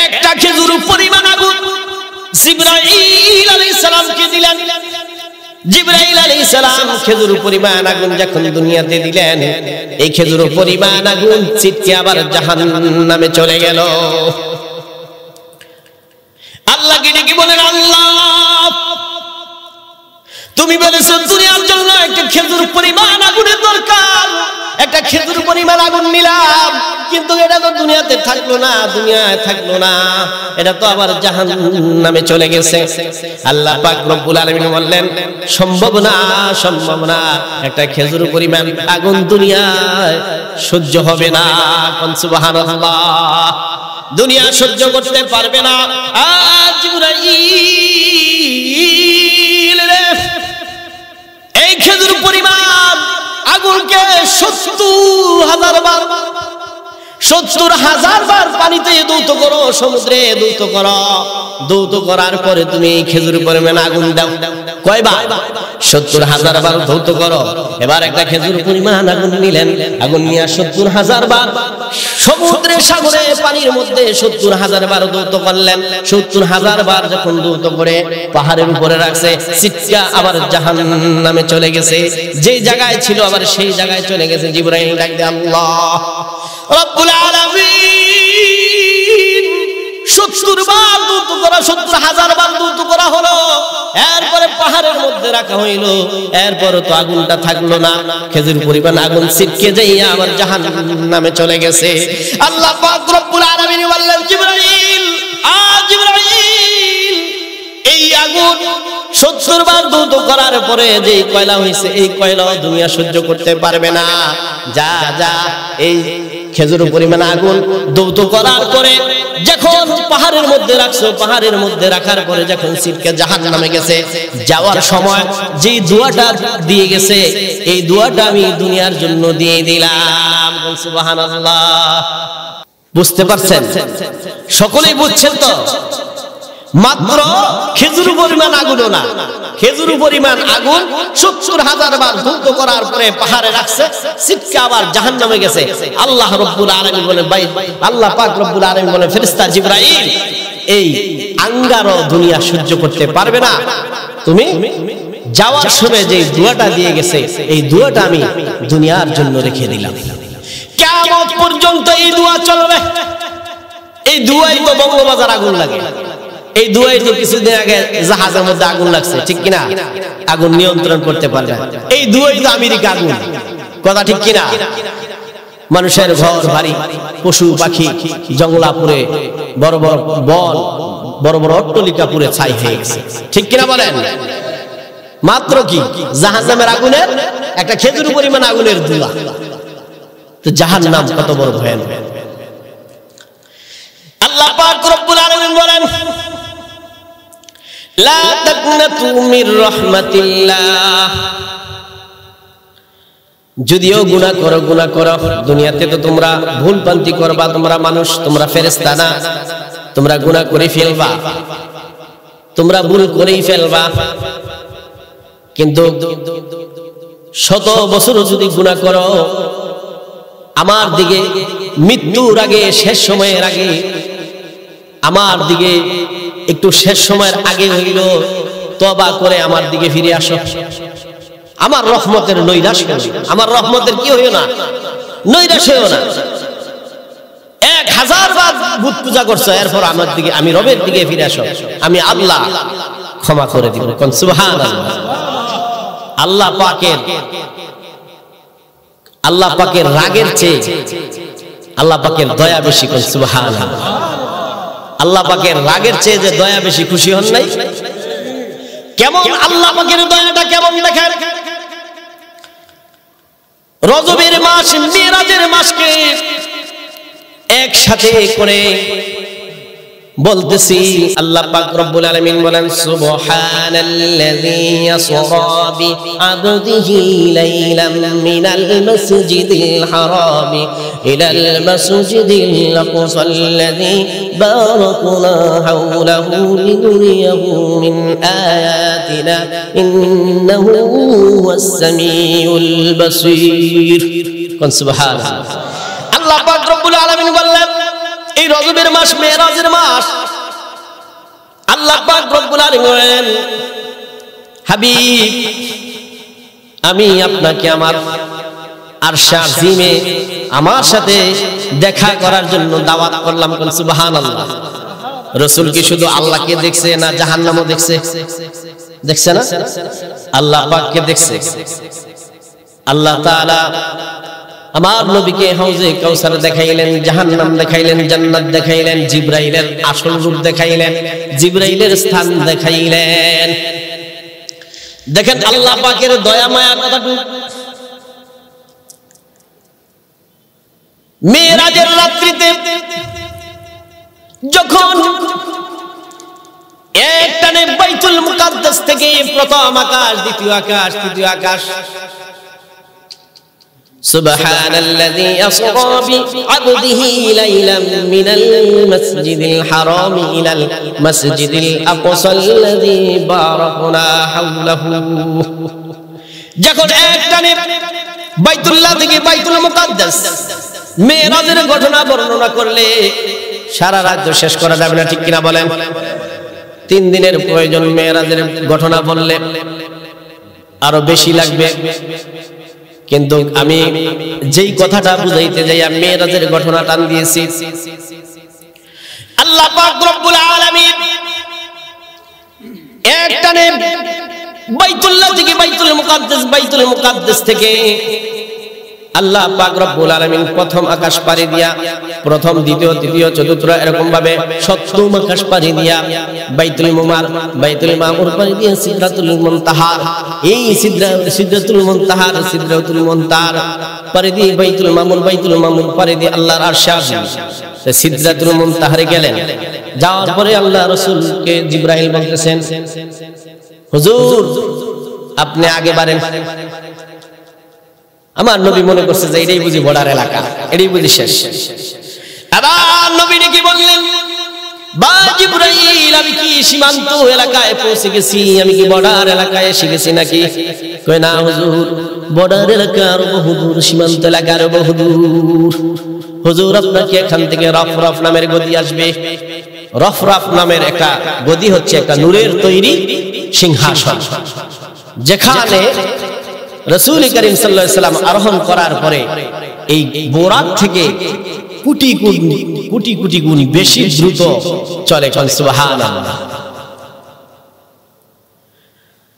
একটা খেজুর পরিমাণ আগুন জিবরাইল আলাইহিস সালামকে দিলেন। জিবরাইল আলাইহিস সালাম খেজুর পরিমাণ আগুন যখন দুনিয়াতে দিলেন, এই খেজুর পরিমাণ আগুন ছিটকে আবার জাহান্নামে চলে গেল। আল্লাহকে ডেকে বলেন, আল্লাহ তুমি বলেছো দুনিয়ার জন্য একটা খেজুর পরিমাণ আগুনের দরকার, একটা খেজুর পরিমাণ আগুন নিলাম, কিন্তু এটা তো দুনিয়াতে থাকলো না, দুনিয়ায় থাকলো না, এটা তো আবার জাহান্নামে চলে গেছে। আল্লাহ পাক রব্বুল আলামিন বললেন, সম্ভব না, সম্ভব না, একটা খেজুর পরিমাণ আগুন দুনিয়ায় সহ্য হবে না। সুবহানাল্লাহ, দুনিয়া সহ্য করতে পারবে না। আজ জিবরাইল এই খেজুর পরিমাণ আগুনকে 70,000 বার, 70,000 বার পানিতে দৌত করো, সমুদ্রে দৌত করো। দৌত করার পরে তুমি খেজুর পরিমাণ আগুন দাও। কয়বার? 70,000 বার দৌত করো। এবার একটা খেজুর পরিমাণ আগুন নিলেন, আগুন নিয়ে 70,000 বার সমুদ্রে, সাগরে, পানির মধ্যে 70,000 বার দৌত করলেন। 70,000 বার যখন দৌত করে পাহাড়ের উপরে রাখছে, সিটকা আবার জাহান্নামে চলে গেছে। যে জায়গায় ছিল আবার সেই জায়গায় চলে গেছে। জিবরাইল ডাক দেয়, আল্লাহ রব্বুল আলামিন 70 বার দৌত করা, 70,000 বার দৌত করা হলো। এরপরে পাহাড়ের মধ্যে রাখা হইল, এরপর তো আগুনটা থাকলো না, খেজুর পরিমাণ আগুন ছিটকে যাইয়া আবার জাহান্নামে চলে গেছে। আল্লাহ পাক রব্বুল আলামিন বললেন, জিবরাইল জিবরাইল এই আগুন 70 বার দৌত করার পরে যে কয়লা হয়েছে, এই কয়লা দুনিয়া সহ্য করতে পারবে না। যা যা এই খেজুর পরিমাণ আগুন দৌত করার পরে যখন পাহাড়ের মধ্যে রাখছো, পাহাড়ের মধ্যে রাখার পরে যখন ছিটকে জাহান্নামে গেছে, যাওয়ার সময় যে দোয়াটা দিয়ে গেছে, এই দোয়াটা আমি দুনিয়ার জন্য দিয়ে দিলাম। সুবহানাল্লাহ, বুঝতে পারছেন? সকলেই বুঝছেন তো? মাত্র খেজুর পরিমাণ আগুনও না, খেজুর পরিমাণ আগুন 70,000 বার দৌত করার পরে পাহাড়ে রাখছে, ছিটকে আবার জাহান্নামে গেছে। আল্লাহ রব্বুল আলামিন বলেন, ভাই আল্লাহ পাক রব্বুল আলামিন বলেন, ফেরেশতা জিবরাইল এই আঙ্গারও দুনিয়া সহ্য করতে পারবে না। তুমি যাওয়ার সময় যে দোয়াটা দিয়ে গেছে, এই দোয়াটা আমি দুনিয়ার জন্য রেখে দিলাম। কিয়ামত পর্যন্ত এই দোয়া চলবে। এই দোয়াই তো বঙ্গবাজার আগুন লাগে, এই দোয়াই তো কিছুদিন আগে জাহাজের মধ্যে আগুন লাগছে, ঠিক কিনা? আগুন নিয়ন্ত্রণ করতে পারবে। এই দোয়াই তো আমেরিকা আগুন, কথা ঠিক কিনা? মানুষের ঘর বাড়ি, পশু পাখি, জঙ্গলা পুড়ে, বড় বড় বল, বড় বড় অট্টালিকা পুড়ে ছাই হয়ে গেছে, ঠিক কিনা বলেন? মাত্র কি জাহান্নামের আগুনের একটা খেজুর পরিমাণ আগুনের ধোঁয়া। তো জাহান্নাম কত বড় ভয়ানক! আল্লাহ পাক রব্বুল আলামিন বলেন লা তাকনাতু মির রাহমাতিল্লাহ। যদিও গুনাহ করো দুনিয়াতে তো তোমরা ভুল পান্তি করবা, তোমরা মানুষ, তোমরা ফেরেশতা না, তোমরা গুনাহ করে ফেলবা, তোমরা ভুল করেই ফেলবা। কিন্তু 100 বছর যদি গুনাহ করো, আমার দিকে মৃত্যুর আগে, শেষ সময়ের আগে, আমার দিকে একটু শেষ সময়ের আগে হইল তওবা করে আমার দিকে ফিরে আসো। আমার রহমতের নৈরাশ হইও না, আমার রহমতের কি হইও না, নৈরাশ হইও না। 1000 বার বুত পূজা করছো, এরপর আমার দিকে, আমি রবের দিকে ফিরে আসো, আমি আল্লাহ ক্ষমা করে দিব। কোন সুবহানাল্লাহ। আল্লাহ পাকের রাগের চেয়ে আল্লাহ পাকের দয়া বেশি। কোন সুবহানাল্লাহ। আল্লাহ পাকের রাগের চেয়ে যে দয়া বেশি, খুশি হন নাই? কেমন আল্লাহ পাকের দয়াটা কেমন দেখেন। রজবের মাস, মিরাজের মাসকে একসাথে করে বলতেছি। আল্লাহ পাক রব্বুল আলামিন বলেন সুবহানাল্লাযী ইয়াসরা বিআবদিহি লাইলাম মিনাল মাসজিদিল হারামি ইলাল মাসজিদিল আকসাল্লাযী বারাকনা হাওলাহু লিনুরিয়াহু মিন আয়াতিনা ইন্নাহু হুয়াস সামিউল বাসীর। কোন সুবহানাল্লাহ। আল্লাহ পাক রব্বুল আলামিন বললেন এই রজবের মাস, মেরাজের মাস, আল্লাহ পাক রব্বুল আলামিন বলেন হাবিব, আমি আপনাকে আমার আরশে আজিমে আমার সাথে দেখা করার জন্য দাওয়াত করলাম। কোন সুবহানাল্লাহ। রাসূল কি শুধু আল্লাহকে দেখছে না জাহান্নামও দেখছে? দেখছে না? আল্লাহ পাককে দেখছে। আল্লাহ তাআলা আমার নবীকে হাউজে কাউসার দেখাইলেন, জাহান্নাম দেখাইলেন, জান্নাত দেখাইলেন, জিবরাইলের আসল রূপ দেখাইলেন, জিবরাইলের স্থান দেখাইলেন। দেখেন আল্লাহ পাকের দয়া মায়া কতটুকু। মেরাজের রাত্রিতে যখন একটানে বাইতুল মুকাদ্দাস থেকে প্রথম আকাশ, দ্বিতীয় আকাশ, তৃতীয় আকাশ, সুবহানাল্লাযী আসরা বিআবদিহি লাইলাম মিনাল মাসজিদিল হারামি ইলাল মাসজিদিল আকসাল্লাযী বারাকনা হাওলাহু। যখন একটানে বাইতুল্লাহ থেকে বাইতুল মুকাদ্দাস মেরাজের ঘটনা বর্ণনা করলে সারা রাত শেষ করা যাবে না, ঠিক কিনা বলেন? 3 দিনের প্রয়োজন। মেরাজের ঘটনা বললে আরো বেশি লাগবে, কিন্তু আমি যেই কথাটা বুঝাইতে যাই, আমি মেরাজের ঘটনা টান দিয়েছি। আল্লাহ পাক রব্বুল আলামিন একটানে বাইতুল্লাহ থেকে বাইতুল মুকাদ্দাস থেকে আল্লাহ পাক রব্বুল আলামিন প্রথম আকাশ পাড়ি দিয়া, প্রথম, দ্বিতীয়, তৃতীয়, চতুর্থ এরকম ভাবে সপ্তম আকাশ পাড়ি দিয়া বাইতুল মামুর পাড়ি দিয়া সিদরাতুল মুনতাহা, এই সিদরাতুল মুনতাহার পাড়ি দিয়ে বাইতুল মামুর পাড়ি দিয়ে আল্লাহর আরশ আজিম সিদরাতুল মুনতাহারে গেলেন। যাওয়ার পরে আল্লাহ রাসূলকে জিবরাইল বলতেছেন, হুজুর আপনি আগে বাড়েন। আমার নবী মনে করছে যে এটাই বুঝি বর্ডার এলাকা, এটাই বুঝি শেষ। আবার নবী কি বললেন, বা জিবরাইল আমি কি সীমান্ত এলাকায় পৌঁছে গেছি, আমি কি বর্ডার এলাকায় এসে গেছি নাকি? কয় না হুজুর, বর্ডার এলাকার বহুদূর, সীমান্ত এলাকার বহুদূর। হুজুর আপনাকে এখান থেকে রফরফ নামের গদি আসবে। রফরফ নামের একটা গদি হচ্ছে একটা নূরের তৈরি সিংহাসন, যেখানে রাসূল করিম সাল্লাল্লাহু আলাইহি ওয়াসাল্লাম আরোহণ করার পরে এই বোরাক থেকে কোটি কোটি গুণ বেশি দ্রুত চলে। সুবহানাল্লাহ।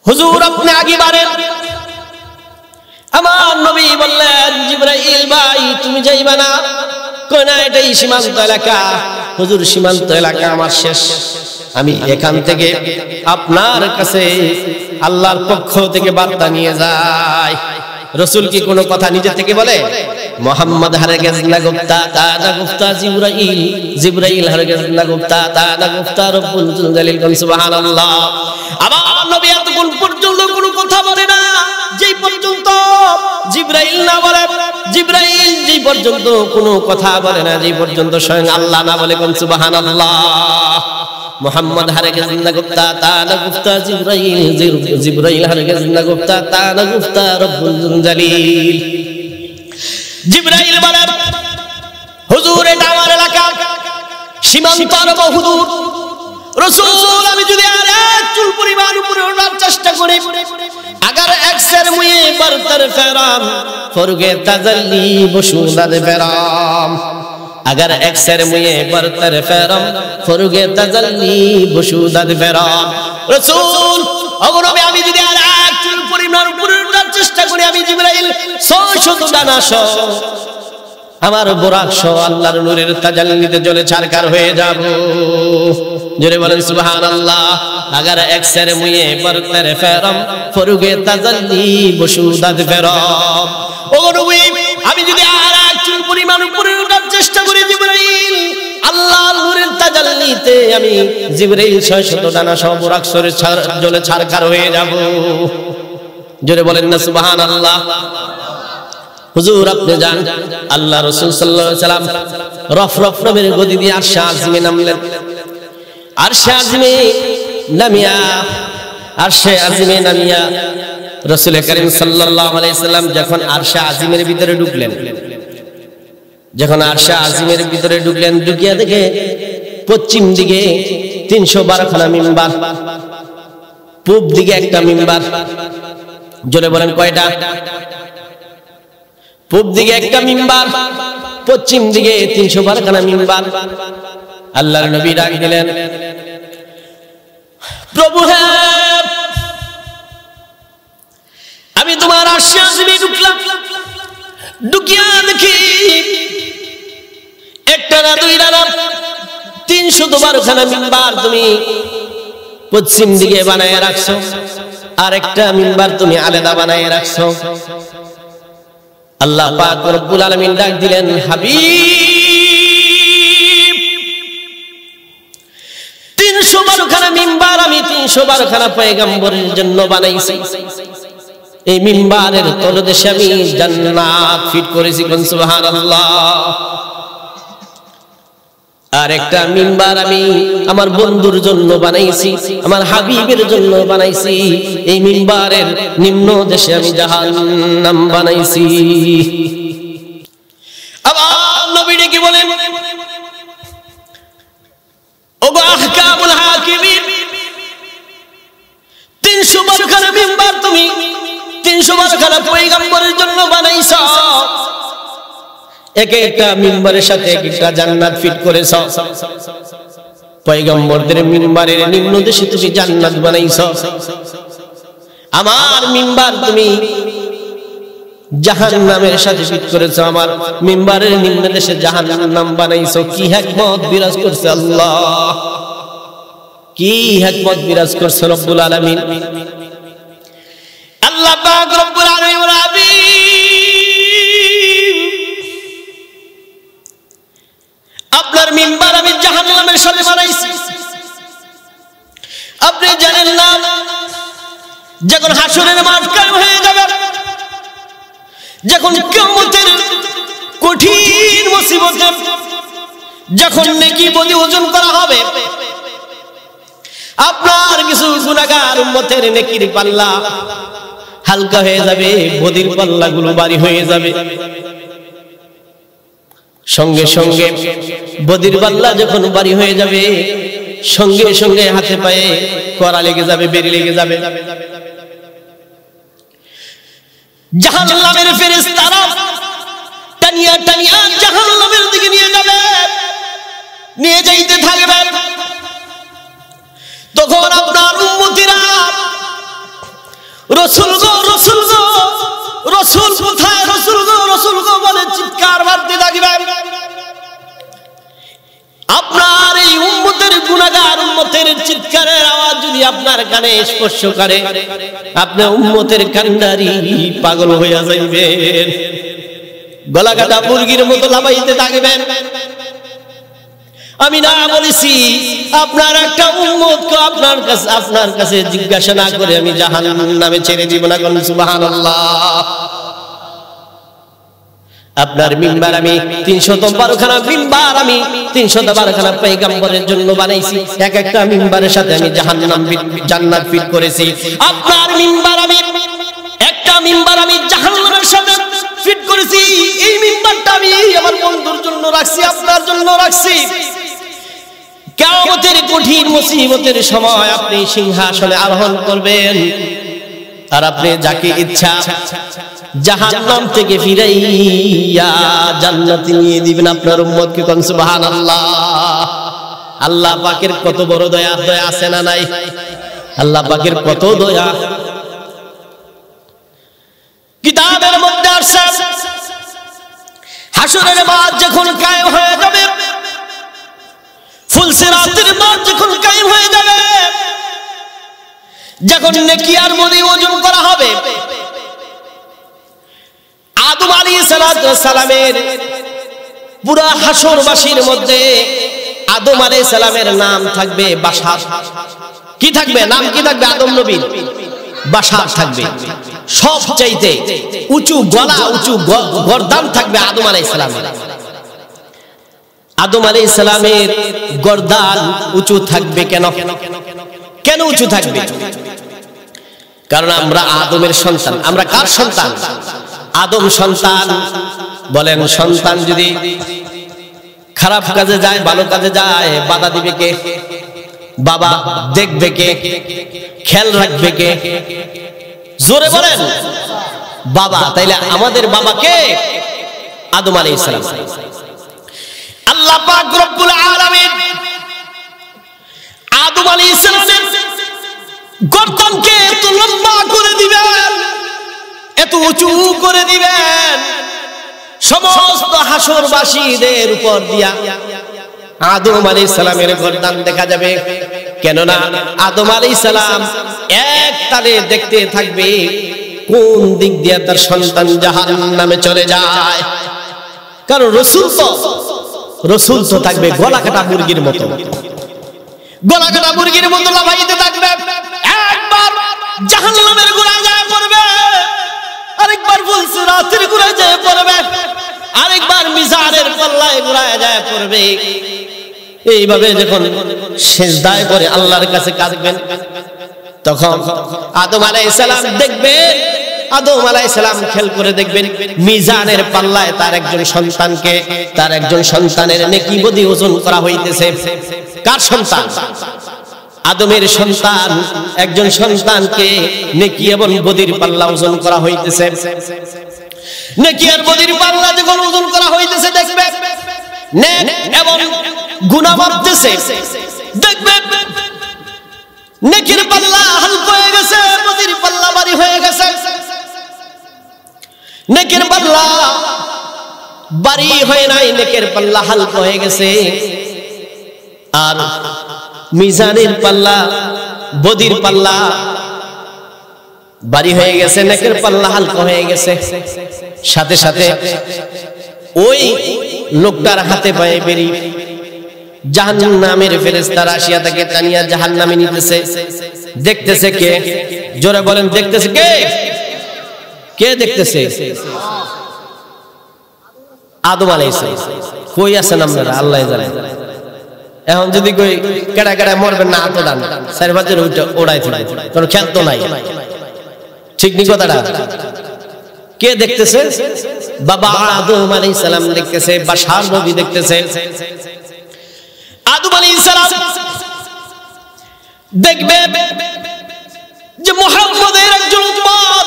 হুজুর আপনি আগে বাড়েন। আমার নবী বললেন, জিবরাইল ভাই তুমি যাইবা না? কই না, এটাই সীমান্ত এলাকা। হুজুর সীমান্ত এলাকা আমার শেষ, আমি এখান থেকে আপনার কাছে আল্লাহর পক্ষ থেকে বার্তা নিয়ে যাই। রাসূল কি কোনো কথা নিজে থেকে বলে? মোহাম্মদ হারগিজ না গুপ্তা তা না গুপ্তা জিবরাইল হারগিজ না গুপ্তা তা না গুপ্তা রব্বুল জালিল কোন সুবহানাল্লাহ। আমার নবী এতক্ষণ পর্যন্ত কোনো কথা বলে না, যেই পর্যন্ত জিবরাইল না বলে, জিবরাইল যেই পর্যন্ত কোনো কথা বলে না, যেই পর্যন্ত স্বয়ং আল্লাহ না বলে কোন সুবহানাল্লাহ। মোহাম্মদ হারগিজ না গুপ্তা তা না গুপ্তা জিবরাইল হারগিজ না গুপ্তা তা না গুপ্তা রব্বুল জালিল। জিবরাইল বলে, হুজুর এটা আমার এলাকা, সীমান্তর বহুদূর। রাসূল আমি যদি আর এক চুল পরিমাণ উপরে ওঠার চেষ্টা করি, अगर एक सर मुझे बरतर फराम फरुगे तजल्ली बशूदत फराम, अगर एक सर मुझे बरतर फराम फरुगे तजल्ली बशूदत फराम। रसूल अगर আমি যদি আর এক চুল পরিমাণ উপরে ওঠার চেষ্টা করি, আমি জিবরাইল 600 ডানা সহ আমার বুরাক সহ আল্লাহর নূরের তাজাল্লিতে জ্বলে ছারখার হয়ে যাব। জোরে বলেন সুবহানাল্লাহ। अगर एक सर मुझे बरतर फराम फरुगे तजल्ली बशूदत फराम। ও নবী আমি যদি আর এক চুল পরিমাণ উপরে ওঠার চেষ্টা করি, জিবরাইল আল্লাহর নূরের তাজাল্লিতে আমি জিবরাইল 600 ডানা সহ বুরাক সরে জ্বলে ছারখার হয়ে যাব। জোরে বলেন না সুবহানাল্লাহ। হুজুর আপনি জান আল্লাহ রাসূল সাল্লাল্লাহু আলাইহি সাল্লাম রফ রফ নামের গদি দিয়ে আরশে আজিমে নামলেন। আরশে আজিমে নামিয়া রাসূল করিম সাল্লাল্লাহু আলাইহি সাল্লাম যখন আরশে আজিমের ভিতরে ঢুকলেন, ঢুকিয়া দেখে পশ্চিম দিকে 312 খানা মিম্বার, পূব দিকে একটা মিম্বার। জোরে বলেন কয়টা? পূব দিকে একটা মিম্বার, পশ্চিম দিকে 312 খানা মিম্বার। আল্লাহর নবী ডাক দিলেন, প্রভু হ্যাঁ আমি তোমার আরশে আজিমে ঢুকলাম, ঢুকিয়া দেখি একটা না দুইটা না 312 খানা মিম্বার তুমি পশ্চিম দিকে বানায় রাখছো, আর একটা মিম্বার তুমি আলাদা বানায় রাখছো। আল্লাহ পাক রব্বুল আলামিন ডাক দিলেন, হাবিব 312 খানা মিম্বার আমি 312 খানা পয়গম্বরের জন্য বানাইছি। এই মিম্বারের তলদেশে আমি জান্নাত ফিট করেছি, কোন সুবহানাল্লাহ। আর একটা মিম্বার আমি আমার বন্ধুর জন্য বানাইছি, আমার হাবিবের জন্য বানাইছি। এই মিম্বারের নিম্ন দেশে আমি জাহান্নাম বানাইছি। আবার নবী কি বলেন, ওগো আহকামুল হাকিমিন 312 খানা মিম্বার তুমি 312 খানা পয়গম্বরের জন্য বানাইছো। এক একটা মিম্বারের সাথে এক একটা জান্নাত ফিট করেছো। পয়গম্বরদের মিম্বারের নিম্ন দেশে তুমি জান্নাত বানাইছো, আমার মিম্বার তুমি জাহান্নামের সাথে ফিট করেছো, আমার মিম্বারের নিম্ন দেশে জাহান্নাম বানাইছো। কি হিকমত বিরাজ করছে আল্লাহ, কি হিকমত বিরাজ করছে রব্বুল আলামিন। আল্লাহ পাক রব্বুল আলামিন আপনার মিম্বার আমি জাহান্নামের সাথে বানাইছি। আপনি জানেন না যখন হাসরের মাঠ কায়েম হয়ে যাবে, যখন কিয়ামতের কঠিন মুসিবতে যখন নেকি বদি ওজন করা হবে, আপনার কিছু গুনাহগার উম্মতের নেকির পাল্লা হালকা হয়ে যাবে, বদির পাল্লাগুলো ভারী হয়ে যাবে। সঙ্গে সঙ্গে বদির পাল্লা যখন ভারী হয়ে যাবে, সঙ্গে সঙ্গে হাতে পায়ে কড়া লেগে যাবে, বেরি লেগে যাবে। জাহান্নামের ফেরেশতারা টানিয়া টানিয়া জাহান্নামের দিকে নিয়ে যাবে, নিয়ে যাইতে থাকবে। তখন আপনার উম্মতিরা রাসূল গো রাসূল গো রাসূল কোথায়, রাসূল গো রাসূল গো বলে চিৎকার মারতে থাকবে। আপনার এই উম্মতের গুনাহগার উম্মতের চিৎকারের আওয়াজ যদি আপনার কানে স্পর্শ করে আপনি উম্মতের কান্ডারি পাগল হইয়া যাইবেন, গলা কাটা মুরগির মতো লাফাইতে থাকবেন। আমি না বলেছি আপনার একটা উম্মতকে আপনার কাছে জিজ্ঞাসা না করে আমি জাহান্নামে ছেড়ে দিব না। কোন সুবহানাল্লাহ। আপনার মিম্বার আমি 312 খানা মিম্বার আমি 312 খানা পয়গম্বরের জন্য বানাইছি। এক একটা মিম্বারের সাথে আমি জান্নাত ফিট করেছি। আপনার মিম্বার আমি একটা মিম্বার আমি জাহান্নামের সাথে ফিট করেছি। এই মিম্বারটা আমি আমার বন্ধুর জন্য রাখছি, আপনার জন্য রাখছি। কিয়ামতের কঠিন মুসিবতের সময় আপনি সিংহাসনে আরোহণ করবেন, আর আপনি যাকে ইচ্ছা জাহান্নাম থেকে ফিরাইয়া জান্নাতে নিয়ে দিবেন আপনার উম্মতকে। কোন সুবহানাল্লাহ। আল্লাহ পাকের কত বড় দয়া, দয়া আছে না নাই? আল্লাহ পাকের কত দয়া। কিতাবের মধ্যে আছে হাসরের মাঠ যখন কায়েম হয়ে যাবে, ফুলসিরাতের মাঠ যখন কায়েম হয়ে যাবে, যখন নেকি আর বদি ওজন করা হবে, আদম আলাইহিস সালামের পুরা হাসরবাসীর মধ্যে আদম আলাইহিস সালামের নাম থাকবে বাশার। কি থাকবে? নাম কি থাকবে? আদম নবীর বাশার থাকবে। সবচাইতে উঁচু গলা, উঁচু গর্দান থাকবে আদম আলাইহিস সালামের। আদম আলাইহিস সালামের গর্দান উঁচু থাকবে কেন? কেন উঁচু থাকবে? কারণ আমরা আদমের সন্তান। আমরা কার সন্তান? আদম সন্তান। বলেন, সন্তান যদি খারাপ কাজে যায়, ভালো কাজে যায়, বাধা দিবে কে? বাবা। দেখবে কে? খেয়াল রাখবে কে? জোরে বলেন, বাবা। তাইলে আমাদের বাবা কে? আদম আলাইহিস সালাম। আল্লাহ পাক রব্বুল আলামিন আদম আলাইহিস সালামের গর্দনকে এত লম্বা করে দিবেন, এত উঁচু করে দিবেন, সমস্ত হাসরবাসীদের উপর দিয়া আদম আলাইহিস সালামের গর্দান দেখা যাবে। কেননা আদম আলাইহিস সালাম এক তালে দেখতে থাকবে কোন দিক দিয়ে তার সন্তান জাহান্নামে চলে যায়। কারণ রসুল তো থাকবে গলা কাটা মুরগির মতো, গলা কাটা মুরগির মতো লাফাইতে থাকবে। একবার জাহান্নামের গোড়ায় যায় পড়বে, আরেকবার ফুলসিরাতের গোড়ায় যায় পড়বে, আরেকবার মিজানের পাল্লায় গোড়ায় যায় পড়বে। এইভাবে যখন সিজদায় পড়ে আল্লাহর কাছে কাঁদবেন, তখন আদম আলাইহিস সালাম দেখবেন, আদম আলাইহিস সালাম খেয়াল করে দেখবেন মিজানের পাল্লায় তার একজন সন্তানকে, তার একজন সন্তানের নেকি বদি ওজন করা হইতেছে। কার সন্তান? আদমের সন্তান। একজন সন্তানকে নেকি এবং বদির পাল্লা ওজন করা হইতেছে। নেকি আর বদির পাল্লা যখন ওজন করা হইতেছে, দেখবে নেক এবং গুনাহ মাপতেছে, দেখবে নেকির পাল্লা হালকা হয়ে গেছে, বদির পাল্লা ভারী হয়ে গেছে। নেকের পাল্লা ভারী হয় নাই, নেকের পাল্লা হালকা হয়ে গেছে। আর মিজানের পাল্লা, বদির পাল্লা ভারী হয়ে গেছে, নেকের পাল্লা হালকা হয়ে গেছে। সাথে সাথে ওই লোকটার হাতে পায়ে বেরি জাহান্নামের ফেরেশতারা আসিয়া তাকে টানিয়া জাহান্নামে নিতেছে। দেখতেছে কে? জোরে বলেন, দেখতেছে কে? কে দেখতেছে? আদম আলাইহিস সালাম। কই আছেন আপনারা? আল্লাহ জানে। এখন যদি কই কেডা কেডা মরবেন না, হাত ডান চারি পাঁচের ওড়াই দিবে, কোনো খেয়াল তো নাই। ঠিক নি কথাটা? কে দেখতেছে? বাবা আদম আলাইহিস সালাম দেখতেছে, বাশার নবী দেখতেছে। আদম আলাইহিস সালাম দেখবে যে মুহাম্মদের একজন উম্মত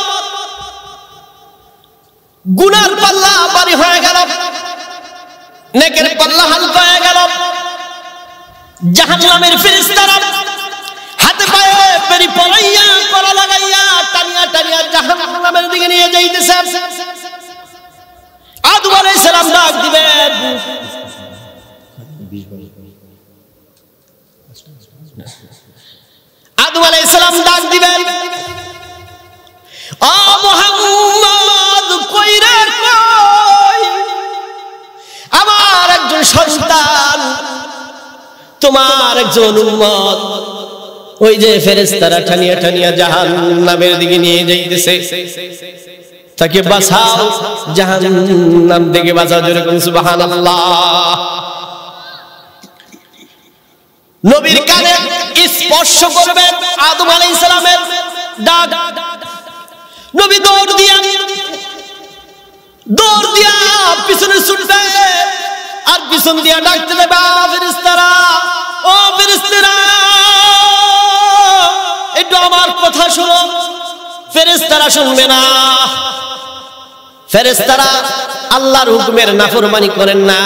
গুনার পাল্লা ভারী হয়ে গেল, নেকের পাল্লা হালকা হয়ে গেল। জাহান্নামের ফেরেশতারা হাতে পায়ে বেরি পরাইয়া কলা লাগাইয়া টানিয়া টানিয়া জাহান্নামের দিকে নিয়ে যাইতেছে। আদম আলাইহিস সালাম ডাক দিবেন, আদম আলাইহিস সালাম ডাক দিবেন, ও মুহাম্মদ কই রে কই, আমার একজন সন্তান, তোমার একজন উম্মত ওই যে ফেরেশতারা ঠানিয়া ঠানিয়া জাহান্নামের দিকে নিয়ে যাইতেছে, তাকে বাঁচাও, জাহান্নাম থেকে বাঁচাও, জোরে বলুন সুবহানাল্লাহ। নবীর কানে স্পর্শ করবে আদম আলাইহিস সালামের ডাক, নবী দৌড় দিয়া পিছনে ছুটবে, আর পিছন দিয়া ডাকতে দেবে, ফেরেশতারা, ও ফেরেশতারা একটু আমার কথা শোনো। ফেরেশতারা শুনবে না, ফেরেশতারা আল্লাহর হুকুমের নাফরমানি করেন না।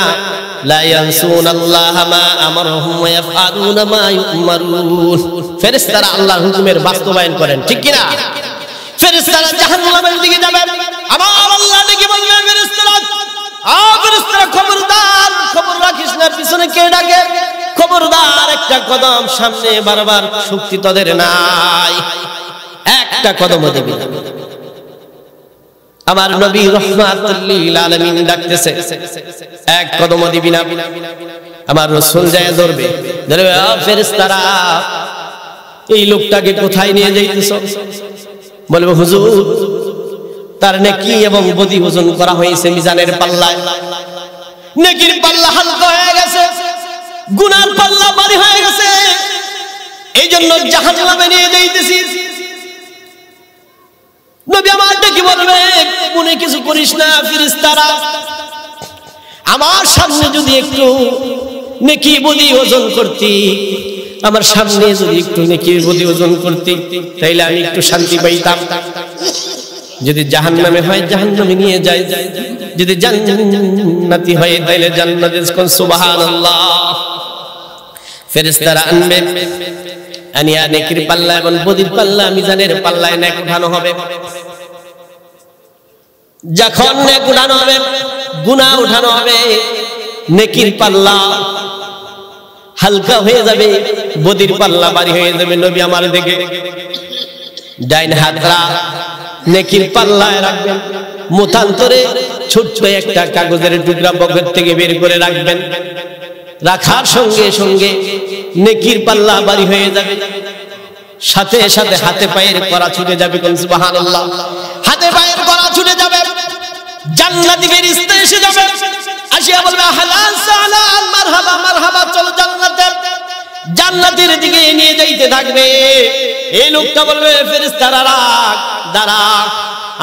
লা ইয়ানসুনাল্লাহা মা আমারহুম ওয়া ইয়াফআলুনা মা ইউমারুন। ফেরেশতারা আল্লাহর হুকুমের বাস্তবায়ন করেন, ঠিক কি না? ফেরেশতারা জাহান্নামের দিকে যাবেন, আমার আল্লাহ ডেকে বলবেন, ফেরেশতারা, ফেরেশতারা খবরদার, খবর রাখিস না পিছনে কে ডাকে, খবরদার একটা কদম সামনে বারবার, শক্তি তোদের নাই, একটা কদম দিবি না। আমার নবী রাহমাতুল লিল আলামিন ডাকতেছে, এক কদম দিবি না। আমার রাসূল যায় ধরবে, ধরবে, ফেরেশতারা এই লোকটাকে কোথায় নিয়ে যাইতেছো? বলবে, হুজুর তার নেকি এবং বদি ওজন করা হয়েছে মিজানের পাল্লায়, নেকির পাল্লা হালকা হয়ে গেছে, গুনার পাল্লা ভারী হয়ে গেছে, এই জন্য জাহান্নামে নিয়ে যাইতেছি। নবী আমার ডেকে বলবে, মনে কিছু করিস না ফেরেশতারা, আমার সামনে যদি একটু নেকি বদি ওজন করতি, আমার সামনে যদি একটু নেকি বদি ওজন করতি, তাইলে আমি একটু শান্তি পাইতাম। যদি জাহান্নামে হয় জাহান্নামে নিয়ে যায়, যদি জান্নাতি হয় তাইলে জান্নাতে, সুবহানাল্লাহ। ফেরেশতারা আনবে, আনিয়া নেকির পাল্লা এবং বদির পাল্লা মিজানের পাল্লায় নেক উঠানো হবে। যখন নেক উঠানো হবে, গুনাহ উঠানো হবে, নেকির পাল্লা হালকা হয়ে যাবে, বদির পাল্লা ভারী হয়ে যাবে। নবী আমার দিকে ডাইন হাতরা নেকির পাল্লায় রাখবেন, মতান্তরে ছোট্ট একটা কাগজের টুকরা পকেট থেকে বের করে রাখবেন। রাখার সঙ্গে সঙ্গে নেকির পাল্লা ভারী হয়ে যাবে, সাথে সাথে হাতে পায়ের কড়া ছুটে যাবে, সুবহানাল্লাহ। হাতে পায়ের কড়া ছুটে যাবে, জান্নাতি ফেরেশতা এসে যাবে, আসিয়া বলবে, আহলান সাহলান, মারহাবা মারহাবা, চলো জান্নাতে। জান্নাতের দিকে নিয়ে যাইতে থাকবে। এই লোকটা বলবে, ফেরেশতারা রাখ, দাঁড়া,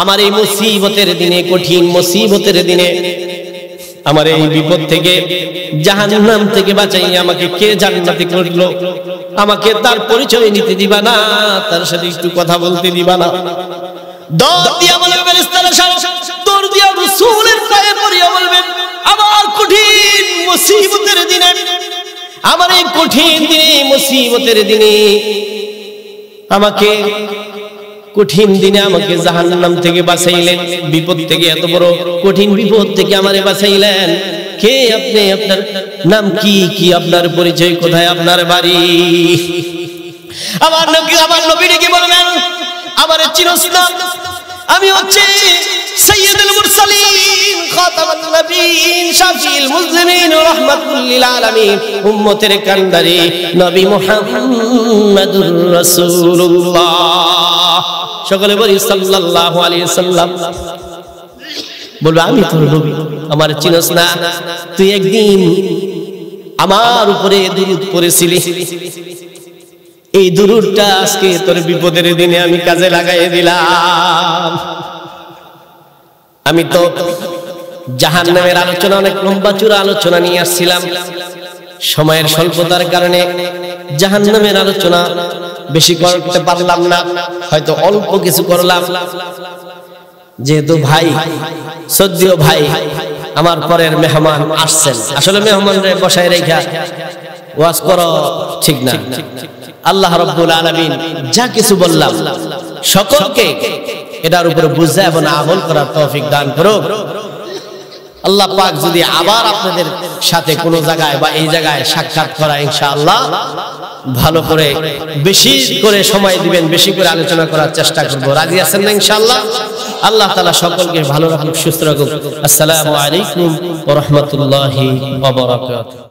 আমার এই মুসিবতের দিনে, কঠিন মুসিবতের দিনে, আমার এই বিপদ থেকে, জাহান্নাম থেকে বাঁচাই আমাকে কে জান্নাতি করলো, আমাকে তার পরিচয় নিতে দিবা না, তার সাথে একটু কথা বলতে দিবা না। দৌড় দিয়া বলবে ফেরেশতারা, দৌড় দিয়া রাসূলের পায়ে পড়িয়া বলবেন, আমার কঠিন মুসিবতের দিনে, আমার এই কঠিন দিনে, মুসিবতের দিনে, আমাকে কঠিন দিনে আমাকে জাহান্নাম থেকে বাঁচাইলেন, বিপদ থেকে, এত বড় কঠিন বিপদ থেকে আমারে বাঁচাইলেন। কে আপনি? আপনার নাম কি? কি আপনার পরিচয়? কোথায় আপনার বাড়ি? আমার নবী কি বলবেন, আমারে চিনোস না? আমি হচ্ছে সাইয়্যিদুল মুরসালিন, খাতামুন নবিয়্যিন, শাফিউল মুজলিমিন, রাহমাতুল লিল আলামিন, উম্মতের কান্ডারি নবী মুহাম্মদুর রাসূলুল্লাহ। সকলে বলি সাল্লাল্লাহু আলাইহি ওয়াসাল্লাম। বলবে, আমি তোর নবী, আমার চিনোস না? তুই একদিন আমার উপরে দুরূদ পড়েছিলি, এই দুরূদটা আজকে তোর বিপদের দিনে আমি কাজে লাগাই দিলাম। আমি তো জাহান্নামের আলোচনা, অনেক লম্বা চূড়া আলোচনা নিয়ে আসছিলাম, সময়ের স্বল্পতার কারণে জাহান্নামের আলোচনা বেশি করতে পারলাম না, হয়তো অল্প কিছু করলাম। যেহেতু ভাই, সদ্য ভাই, আমার পরের মেহমান আসছেন, আসলে মেহমানরে বসায় রেখা ওয়াজ করা ঠিক না। আল্লাহ রাব্বুল আলামিন যা কিছু বললাম সকলকে এটার উপরে বুঝা এবং আমল করার তৌফিক দান করুক। আল্লাহ পাক যদি আবার আপনাদের সাথে কোনো জায়গায় বা এই জায়গায় সাক্ষাৎ করা ইনশাআল্লাহ ভালো করে বেশি করে সময় দিবেন, বেশি করে আলোচনা করার চেষ্টা করব। রাজি আছেন না ইনশাআল্লাহ? আল্লাহ তাআলা সকলকে ভালো রাখুন, সুস্থ রাখুন। আসসালামু আলাইকুম ওয়া রাহমাতুল্লাহি ওয়া বারাকাতুহু।